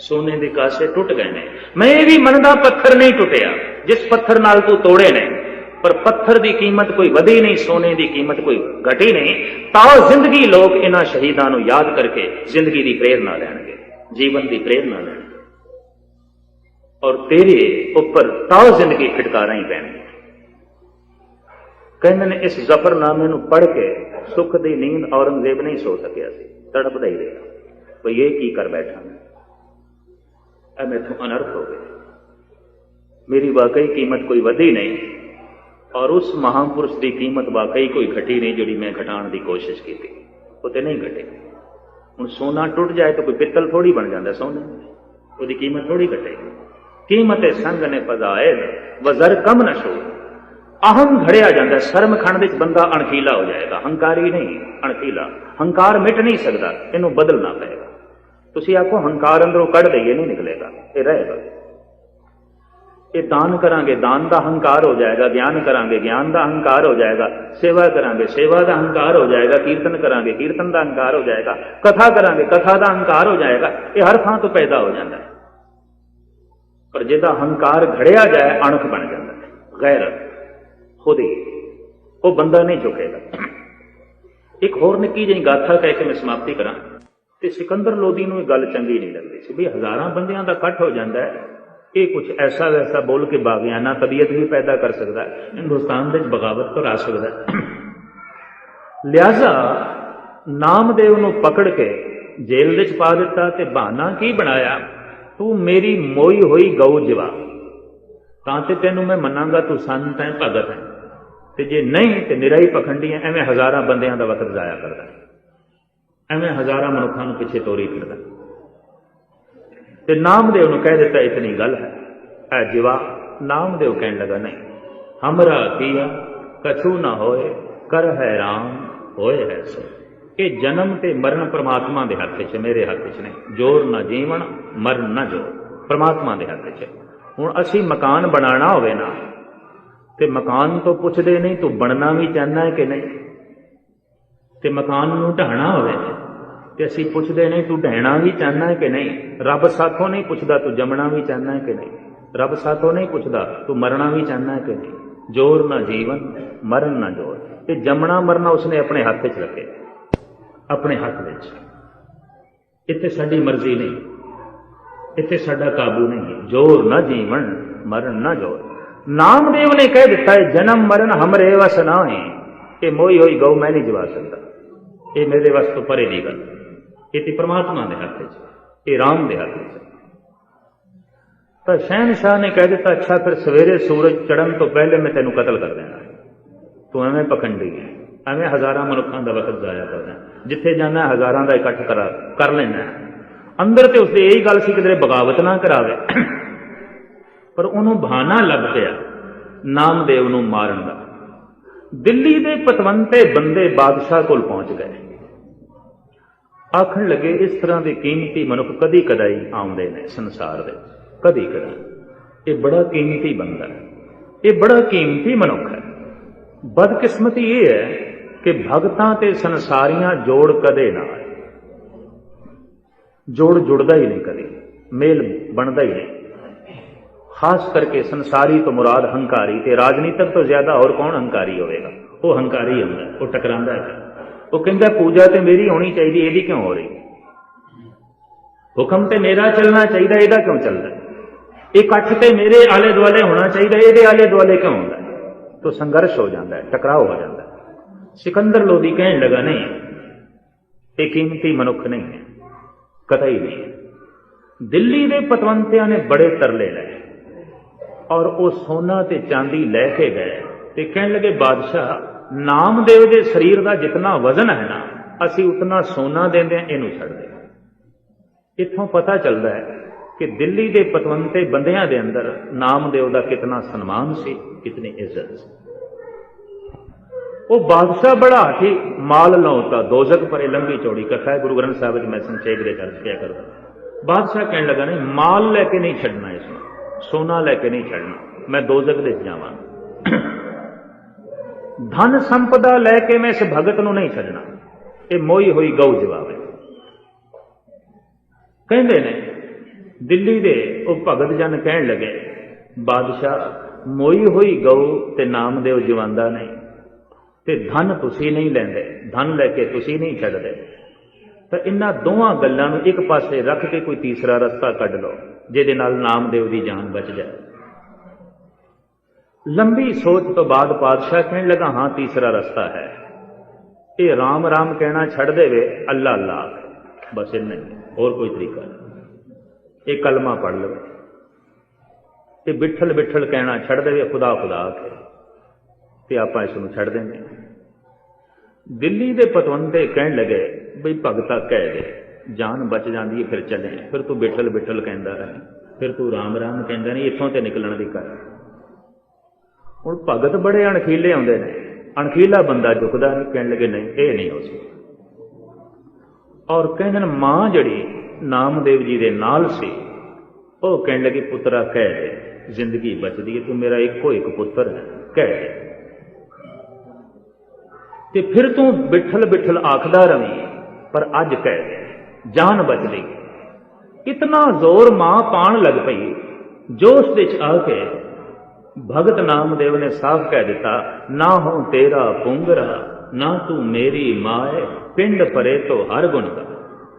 सोने के कासे टुट गए ने। मैं ये भी मनदा पत्थर नहीं टुटिया जिस पत्थर नाल तू तोड़े ने, पर पत्थर की कीमत कोई वधी नहीं, सोने की कीमत कोई घटी नहीं। तां जिंदगी लोग इन्हां शहीदां नूं याद करके जिंदगी की प्रेरणा लैणगे, जीवन की प्रेरणा लैणगे, और तेरे उपर तां जिंदगी फिटकारा ही पैणगे। कहते ने इस जफरनामे नूं पढ़ के सुख की नींद औरंगजेब नहीं सो सकिया सी, तड़पदा ही रहा भाई ये की कर बैठा मैं, मैथों अनर्थ हो गए, मेरी वाकई कीमत कोई वधी नहीं, और उस महापुरुष की कीमत वाकई कोई घटी नहीं जिहड़ी मैं घटाने की कोशिश की, वो तो नहीं घटे। हुण सोना टुट जाए तो कोई पित्तल थोड़ी बन जाता सोने, उसकी कीमत थोड़ी घटेगी। कीमत संग ने पजाए वजर कम न शो, अहम घड़िया जाता, शर्म खंड विच बंदा अणखीला हो जाएगा, हंकारी नहीं अणखीला। हंकार मिट नहीं सकता, इनू बदलना पड़ेगा। तुसीं आखो हंकार अंदरों कढ़ दईए, नहीं निकलेगा, ये रहेगा। ये दान करांगे, दान का हंकार हो जाएगा, ज्ञान करांगे, ज्ञान का हंकार हो जाएगा, सेवा करांगे, सेवा का हंकार हो जाएगा, कीर्तन करांगे, कीर्तन का हंकार हो जाएगा, कथा करांगे, कथा का हंकार हो जाएगा। ये हर थां तो पैदा हो जाता है, पर जिहदा हंकार घड़िया जाए अणख बन जाता है, गैरत खुद ही, वो बंदा नहीं झुकेगा। एक होर निक्की जी गाथा कह के मैं समाप्ति करा, ते सिकंदर लोधी नूं गल चंगी नहीं लगती सी भी हज़ारां बंदियां दा इकट्ठ हो जाता है, ये कुछ ऐसा वैसा बोल के बागियाना तबीयत भी पैदा कर सकता है, हिंदुस्तान में बगावत तो आ सकता है। लिहाजा नामदेव नूं पकड़ के जेल विच पा दिता ते बहाना की बनाया, तू मेरी मोई हुई गऊ जिवा, तां ते तैनूं मैं मनांगा तू संत है भगत है, ते जे नहीं तो निरा ही पखंडी है। एवें हज़ारां बंदियां दा वक्त जाया करदा, एवें हज़ारां मनुखां नूं पिछे तोरी फिरदा। ते नामदेव नूं कह दिता इतनी गल है ऐ जिवा। नामदेव कहने लगा नहीं, हमरा किया कछु न होए, कर हैरान होए है सो। ये जन्म ते मरण परमात्मा दे हथ च, मेरे हथ च नहीं। जोर न जीवन मरण न जोर, परमात्मा दे हथ च। हुण असीं मकान बनाना होवे ना, ते मकान तो पुछदे नहीं तू बनना भी चाहना है कि नहीं, ते मकान नूं ढाहना होवे ते असीं पुछदे नहीं तू ढहना भी चाहना है कि नहीं। रब साथों नहीं पुछदा तू जमना भी चाहना है कि नहीं, रब साथों नहीं पुछदा तू मरना भी चाहना है कि नहीं। जोर ना जीवन मरण ना जोर, ये जमना मरना उसने अपने हाथ च रखे, अपने हाथ विच। इत्थे साडी मर्जी नहीं, इत्थे साडा काबू नहीं। जोर ना जीवन मरण ना जोर। नामदेव ने कह दिता है जन्म मरण हमरे वस ना है, ये मोई होई गऊ मैं नहीं जवा सकता, ये मेरे वस तो परे दी गल, ये परमात्मा के हाथ च, ये राम के हाथ च। तो शहनशाह ने कह दिता अच्छा फिर सवेरे सूरज चढ़न तो पहले मैं तेनों कतल कर देना, तू एवें पखंडी है, एवें हज़ारां मनुखां दा वक्त जाया करना, जिथे जाना हज़ारां दा इकट्ठ कर लेना। अंदर तो उसने यही गल सी किधरे बगावत ना करावे, पर उन्होंने बहाना लभ पिया नामदेव नूं मारन दा। दिल्ली दे पतवंते बंदे बादशाह कोल पहुंच गए, आखण लगे इस तरह के कीमती मनुख कदी कदाई आउंदे ने संसार दे, कदी कदाई। ये बड़ा कीमती बंदा है, ये बड़ा कीमती मनुख है। बदकिस्मती ये है कि भगतां ते संसारियां जोड़ कदे ना आए, जोड़ जुड़दा ही नहीं, कदी मेल बनता ही नहीं। खास करके संसारी तो मुराद हंकारी, ते राजनीतिक तो ज्यादा और कौन हंकारी होगा, वो हंकारी होंगे, वो टकरांदा है। वो कहता पूजा तो मेरी होनी चाहिए, यही क्यों हो रही, हुक्म तो मेरा चलना चाहिए, यदा क्यों चलता है, इकट्ठ तो मेरे आले दुआले होना चाहिए, ये आले दुआले क्यों होता है। तो संघर्ष हो जाता है, टकराव हो जाता है। सिकंदर लोधी कहने लगा नहीं, ये कीमती मनुख नहीं है, कतई नहीं है। दिल्ली के पतवंतियां ने बड़े तरले लाए और वो सोना ते चांदी लैके गए, ते कहने लगे बादशाह नामदेव के शरीर का जितना वजन है ना, असी उतना सोना देंदे इनू छड़ दे। इत्थों पता चलता है कि दिल्ली के पतवंते बंदियां दे अंदर नामदेव का कितना सम्मान सी, कितनी इज्जत सी। वो बादशाह बड़ा ही माल लौता दोजक परे लंबी चौड़ी कथा है, गुरु ग्रंथ साहब मैं संक्षेप दे कर किया करता। बादशाह कहने लगा नहीं, माल लेके नहीं छड़ना, इसमें सोना लेके नहीं छड़ना, मैं दोजख दे जावा। धन संपदा लैके मैं इस भगत नूं नहीं छड़ना, ये मोई हुई गऊ जवाब है। कहते ने दिल्ली दे वो भगत जन कहन लगे, बादशाह मोई हुई गऊ ते नामदेव जवांदा नहीं, ते धन तुसी नहीं लेंदे, धन लैके तुसी नहीं छड़दे, तो इन्हां दोवां गल्लां नूं एक पासे रख के कोई तीसरा रस्ता कढ लो जिहदे नाल नामदेव की जान बच जाए। लंबी सोच तो बाद पातशाह कहने लगा, हां तीसरा रास्ता है, ये राम राम कहना छड़ देवे, अल्लाह अल्लाह बस इन्ना ही, और कोई तरीका नहीं। ये कलमा पढ़ लो, ये बिठल बिठल कहना छड़ देवे, खुदा खुदा के, ते आपां इसनूं छड़ देंगे। दिल्ली दे पतवंते कहन लगे, बई भगता कह दे, जान बच जाती है, फिर चले, फिर तू बिठल बिठल कहता रहे, फिर तू राम राम कहता नहीं, इत्थों ते निकलण दी कर। हुण भगत बड़े अणखीले आउंदे ने, अणखीला बंदा झुकदा नहीं, कहण लगे नहीं ये नहीं हो सकदा। और कहंदे ने मां जिहड़ी नामदेव जी दे नाल सी, वो कहण लगी पुत्रा कह दे, जिंदगी बचदी है, तू मेरा इक्को एक पुत्र है, कह दे। ते फिर तू बिठल बिठल आखदा रवी, पर अज कह दे, जान बच गई। इतना जोर मां पाण लग पई, जोश दे च आके भगत नामदेव ने साफ कह दिता, ना हो तेरा पुंगरा, ना तू मेरी माए, पिंड परे तो हर गुण का।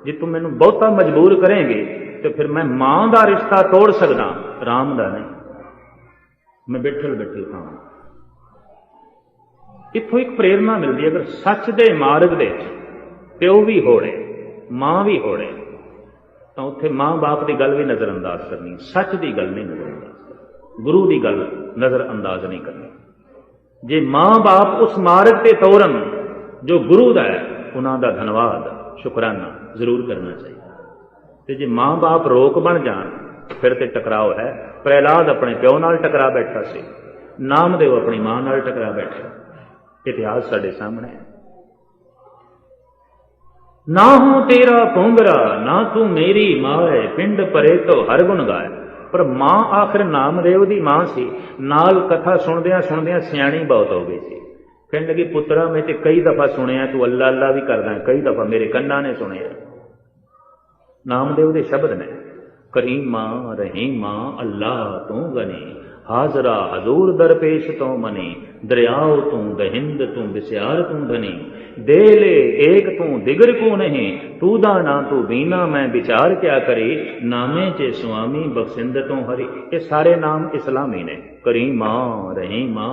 जे तू मैनू बहुता मजबूर करेंगे तो फिर मैं मां का रिश्ता तोड़ सकदा, राम का नहीं। मैं बिठल बिठल खावां। इत्थों एक प्रेरणा मिलती है, अगर सच दे मार्ग दे प्यो भी होड़े, मां भी होड़े, तो उत्थे मां बाप की गल भी नजर अंदाज करनी, सच की गल नहीं नजर अंदाज करनी, गुरु की गल नजर अंदाज नहीं करनी। जे मां बाप उस मार्ग ते तोरन जो गुरु का है, उन्हों का धन्यवाद शुकराना जरूर करना चाहिए। ते जे मां बाप रोक बन जान, फिर तो टकराव है। प्रहलाद अपने प्यो नाल टकरा बैठा सी, नामदेव अपनी मां नाल टकरा बैठा। इतिहास साडे सामने है। ना हो तेरा पोंगरा, ना तू मेरी माए, पिंड परे तो हर गुण गाए। पर मां आखिर नामदेव की मां सी, नाल कथा सुनदियां सुनदियां सियाणी बहुत हो गई सी। कहने लगी पुत्रा मैं तो कई दफा सुनिया तू अल्लाह अल्लाह भी करदा, कई दफा मेरे कन्ना ने सुनिया। नामदेव के शब्द ने, करीमा रहीमा अल्लाह तू गनी, हाजरा हजूर दरपेश तो मनी, दरियाओ तू दहिंद तू बिस्यार तू धनी, दे ले एक तू दिगर को नहीं, तू दाना तू बीना मैं विचार क्या करी, नामे चे स्वामी बख्शिंद तू हरि। ये सारे नाम इस्लामी ने, करीमा रहीमा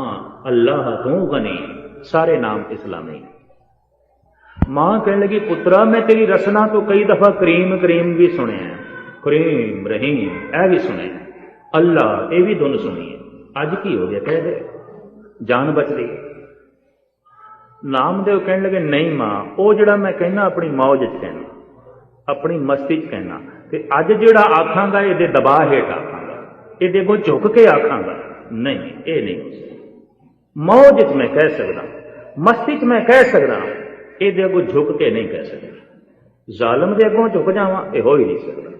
अल्लाह तू गनी, सारे नाम इस्लामी ने। मां कहने लगी पुत्रा मैं तेरी रसना तो कई दफा करीम करीम भी सुने, करीम रहीम ऐ भी सुने, अल्लाह ये भी धुन सुनी है। अज की हो गया कह दे, जान बच गई। नामदेव कहने लगे नहीं मां, वो जड़ा मैं कहना अपनी मौज च कहना, अपनी मस्ती च कहना, ते अज जड़ा आखांगा ये दबाव हेठ आखांगा, ये अगों झुक के आखांगा नहीं, ये नहीं हो सकता। मौज च मैं कह सकदा, मस्ती च मैं कह सकदा, ये अगों झुक के नहीं कह सकदा। जालम दे अगों झुक जावां ये हो ही नहीं सकता।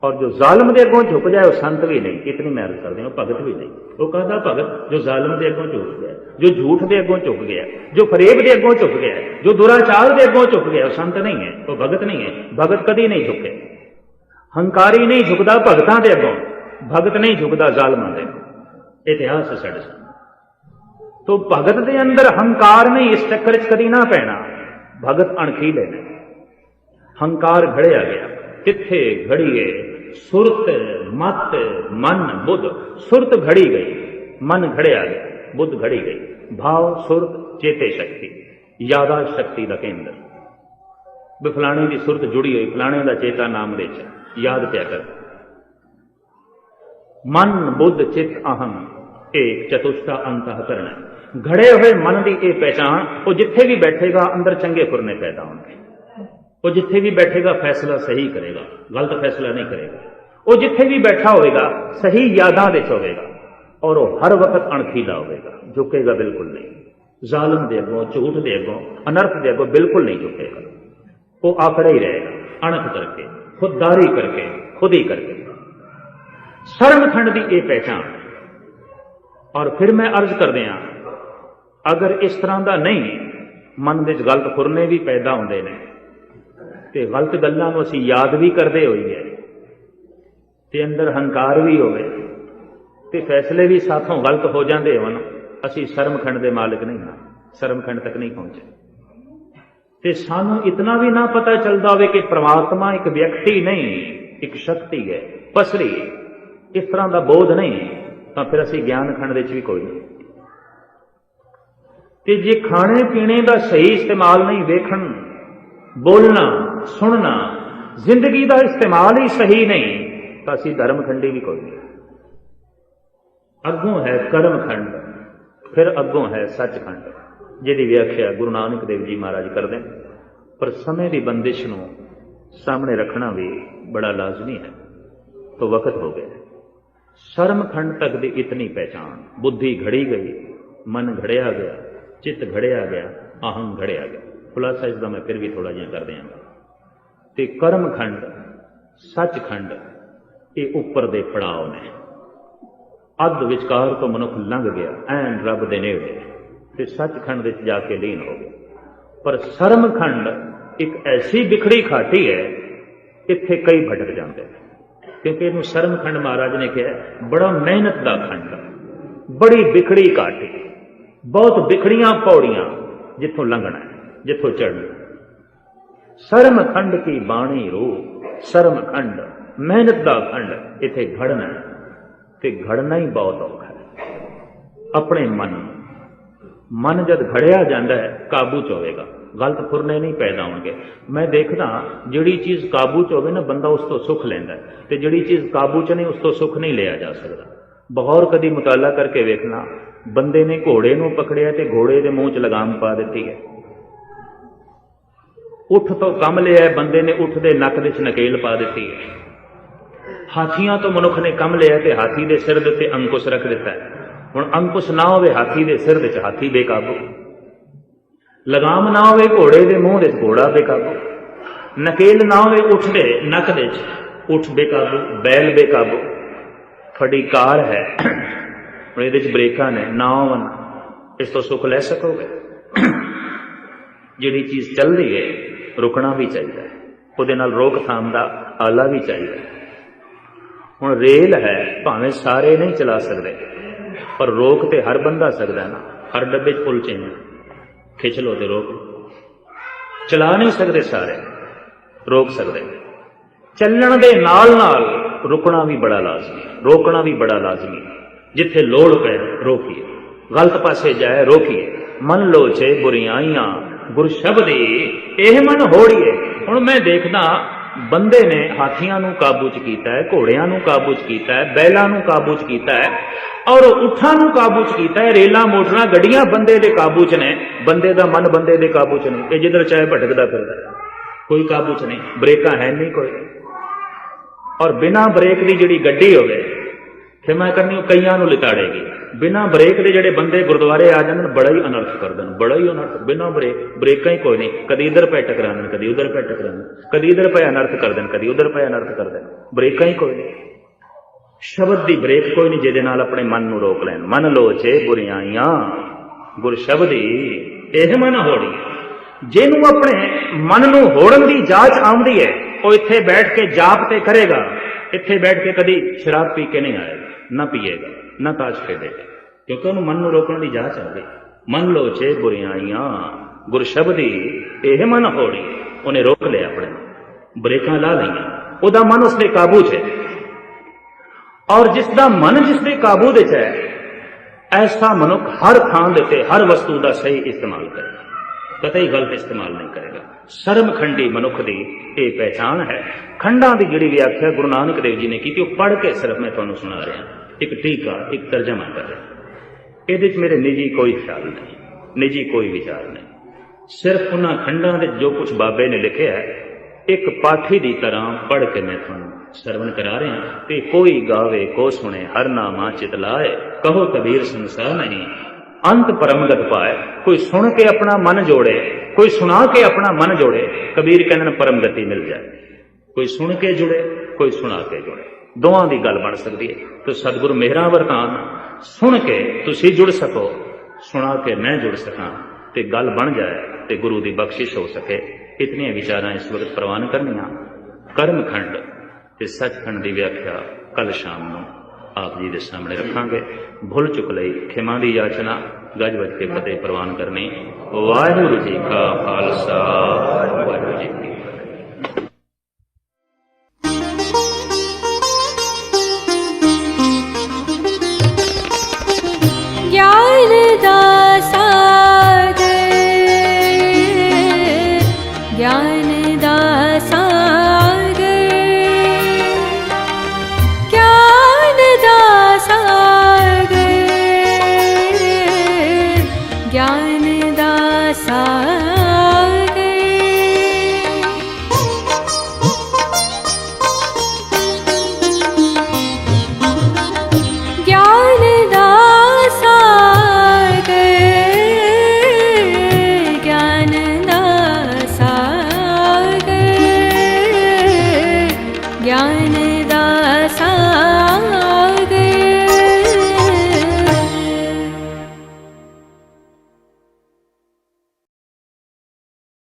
और जो जालम दे अगों झुक जाए वो संत भी नहीं, इतनी मैं अर्ज कर दें, भगत भी नहीं। वो कहता भगत जो जालम दे अगों झुक गया, जो झूठ दे अगों झुक गया, जो फरेब दे अगों झुक गया, जो दुराचार दे अगों झुक गया, वो संत नहीं है, वो भगत नहीं है। भगत कदी नहीं झुके, हंकारी नहीं झुकदा भगतां दे अगों, भगत नहीं झुकदा जालमां दे। इतिहास साडे सामने। तो भगत दे अंदर हंकार नहीं, इस चक्कर च कदी ना पैना। भगत अणखीले ने, हंकार घड़िया गया, किथे घड़ीए सुरत मत मन बुद्ध। सुरत घड़ी गई, मन घड़िया गया, बुद्ध घड़ी गई। भाव सुरत चेते शक्ति, यादा शक्ति का केंद्र। भी फलाने की सुरत जुड़ी हुई, फलाने का चेता नाम दे याद क्या कर। मन बुद्ध चित्त अहम एक चतुष्टा अंतःकरण। घड़े हुए मन की यह पहचान, वो जिथे भी बैठेगा अंदर चंगे फुरने पैदा होंगे। वो जिथे भी बैठेगा फैसला सही करेगा, गलत फैसला नहीं करेगा। वो जिथे भी बैठा होगा सही यादां दे होगा, और वो हर वक्त अणखीला होगा, झुकेगा बिल्कुल नहीं। जालम दे अगों, झूठ दे अगों, अनर्थ दे अगों बिल्कुल नहीं झुकेगा। वो आकड़ा ही रहेगा अणख करके। खुददारी करके, खुद ही करके। सरमखंड की यह पहचान। और फिर मैं अर्ज कर दिया, अगर इस तरह का नहीं, मन में गलत फुरने भी पैदा होंगे ने, ते गलत गल्लां नूं असीं याद भी करते होइए, ते अंदर हंकार भी होवे, ते फैसले भी साथों गलत हो जाते होण, असीं सरमखंड दे मालिक नहीं हाँ, सरमखंड तक नहीं पहुंचे। ते सानू इतना भी ना पता चलता हो कि परमात्मा एक व्यक्ति नहीं, एक शक्ति है, पसरी, इस तरह का बोध नहीं, तो फिर असीं ज्ञान खंड विच भी कोई नहीं। ते जे खाने पीने का सही इस्तेमाल नहीं, वेखण, बोलना, सुनना, जिंदगी का इस्तेमाल ही सही नहीं, तो असीं धर्मखंडी भी कोई नहीं। अगों है कर्मखंड, फिर अगों है सचखंड, जिहदी व्याख्या गुरु नानक देव जी महाराज करते हैं। पर समय की बंदिश नूं सामने रखना भी बड़ा लाजमी है, तो वक्त हो गया। सरमखंड तक दी इतनी पहचान, बुद्धि घड़ी गई, मन घड़िया गया, चित्त घड़िया गया, अहम घड़िया गया। खुलासा इसका मैं फिर भी थोड़ा जिहा कर देंगा। ते कर्मखंड, सचखंड, ये उपर दे पड़ाव ने। अध विचकार तो मनुख लंघ गया, ऐन रब दे नेड़े, ते सचखंड विच जाके लीन हो गया। पर सरमखंड एक ऐसी बिखड़ी घाटी है, इत्थे कई भटक जाते हैं, क्योंकि इनू सरमखंड महाराज ने कहा बड़ा मेहनत का खंड, बड़ी बिखड़ी घाटी, बहुत बिखड़ियां पौड़ियां जिथों लंघना है, जिथों चढ़ना। सरमखंड की बाणी रूप, सरमखंड मेहनत का खंड, इत्थे घड़ना है, ते घड़ना ही बहुत औखा है। अपने मन जद घड़िया जाता है, काबू च होगा, गलत फुरने नहीं पैदा होंगे। मैं देखदा जिहड़ी चीज़ काबू च होवे ना, बंदा उस तो सुख लैंदा है, ते जिहड़ी चीज़ काबू च नहीं, उस तो सुख नहीं लिया जा सकता। बगौर कदी मुताला करके वेखना, बंदे ने घोड़े नूं पकड़िया ते घोड़े दे मूँह च लगाम पा दी है। उठ तो कम लिया है, बंदे ने उठ दे नक विच नकेल पा दी है। हाथियां तो मनुख ने कम लिया ते हाथी दे सिर दे उत्ते अंकुश रख दिता है। हुण अंकुश ना होवे हाथी दे सिर विच, हाथी बेकाबू। लगाम ना होवे घोड़े दे मूँह विच, घोड़ा बेकाबू। नकेल ना होवे उठ दे नक दे, उठ बेकाबू, बैल बेकाबू। थोड़ी कार है, हुण इहदे च ब्रेकां ने, ना होवन, इस तो सुख लै सकोगे? जिहड़ी चीज़ चल रही है, रुकना भी चाहिए, उहदे नाल रोकथाम दा आला भी चाहिए। हुण रेल है, भावें सारे नहीं चला सकते, पर रोक तो हर बंदा सकता है ना। हर डब्बे च पुल चेंज खिंच लो तो रोक लो। चला नहीं सकते सारे, रोक सकते। चलण दे नाल नाल रुकना भी बड़ा लाजमी, रोकना भी बड़ा लाजमी। जिथे लोड़ पे रोकीए, गलत पासे जाए रोकीए। मन लोचे बुरियाइयां गुर शब्दी एह मन होड़िए। हुण मैं देखदा बंदे ने हाथियां नूं काबू च कीता है, घोड़ियां नूं काबू च कीता है, बैलां नूं काबू च कीता है, और उठां नूं काबू च कीता है। रेलां मोटरां गड्डियां बंदे दे काबू च ने, बंदे दा मन बंदे दे काबू च नहीं। ये जिधर चाहे भटकदा फिरदा, कोई काबू च नहीं। ब्रेकां है नहीं कोई, और बिना ब्रेक दी जिहड़ी गड्डी होवे, फिर मैं करनी कईयां नूं लिताड़ेगी। बिना ब्रेक दे जिहड़े बंदे गुरुद्वारे आ जांदे, बड़ा ही अनर्थ करदे ने, बड़ा ही अनर्थ। बिना ब्रेकां ही कोई नहीं, कदी इधर पे टकराने, कदी उधर पे टकराने, कदी इधर पे अनर्थ करदे, कदी उधर पे अनर्थ करदे। ब्रेकां ही कोई नहीं, शब्द दी ब्रेक कोई नहीं जिहदे नाल अपने मन नूं रोक लैण। मन लोचे बुरियाइयां गुर शब्दी एह मन होड़ी। जिहनूं अपने मन नूं होड़न दी जाच आउंदी है, वो इत्थे बैठ के जाप ते करेगा। इत्थे बैठ के कदी शराब पी के नहीं आएगा, ना पिएगा, ना ताश खेलेगा, क्योंकि उन्होंने मन नूं रोकण दी जाच आ गई। मन लोचे बुरियाइयां गुर शब्दी एह मन होड़ी। उन्हें रोक लिया, अपने ब्रेकां ला लईआं, उहदा मन उसके काबू च है। और जिसका मन जिसके काबू विच है, ऐसा मनुख हर थां दे उत्ते हर वस्तु का सही इस्तेमाल करेगा, कतई गलत इस्तेमाल नहीं करेगा। सरमखंडी मनुख की यह पहचान है। खंडा की जिहड़ी व्याख्या गुरु नानक देव जी ने की, पढ़ के सिर्फ मैं तुहानूं सुना रहा, एक टीका, एक तर्जमा कर रहा। ये मेरे निजी कोई ख्याल नहीं, निजी कोई विचार नहीं। सिर्फ उन्हां खंडां दे जो कुछ बाबे ने लिखे है, एक पाठी की तरह पढ़ के मैं तुहानूं सरवण करा रहा। ते कोई गावे को सुने, हर नामा चित लाए, कहो कबीर संसार नहीं, अंत परमगत पाए। कोई सुन के अपना मन जोड़े, कोई सुना के अपना मन जोड़े, कबीर कहने परम गति मिल जाए। कोई सुन के जुड़े, कोई सुना के जुड़े, दोवां दी गल बन सकती है। तो सतगुरु मेहरा वरदान, सुन के तुसी जुड़ सको, सुना के मैं जुड़ सका, ते गल बन जाए ते गुरु दी बख्शिश हो सके। इतनी विचारां इस वक्त प्रवान करनिया। कर्म खंड ते सचखंड की व्याख्या कल शाम नूं आप जी के सामने रखांगे। भुल चुक लई खिमा की याचना, गज बज के फतेह प्रवान करनी। वाहिगुरू जी का खालसा, वाहिगुरू जी की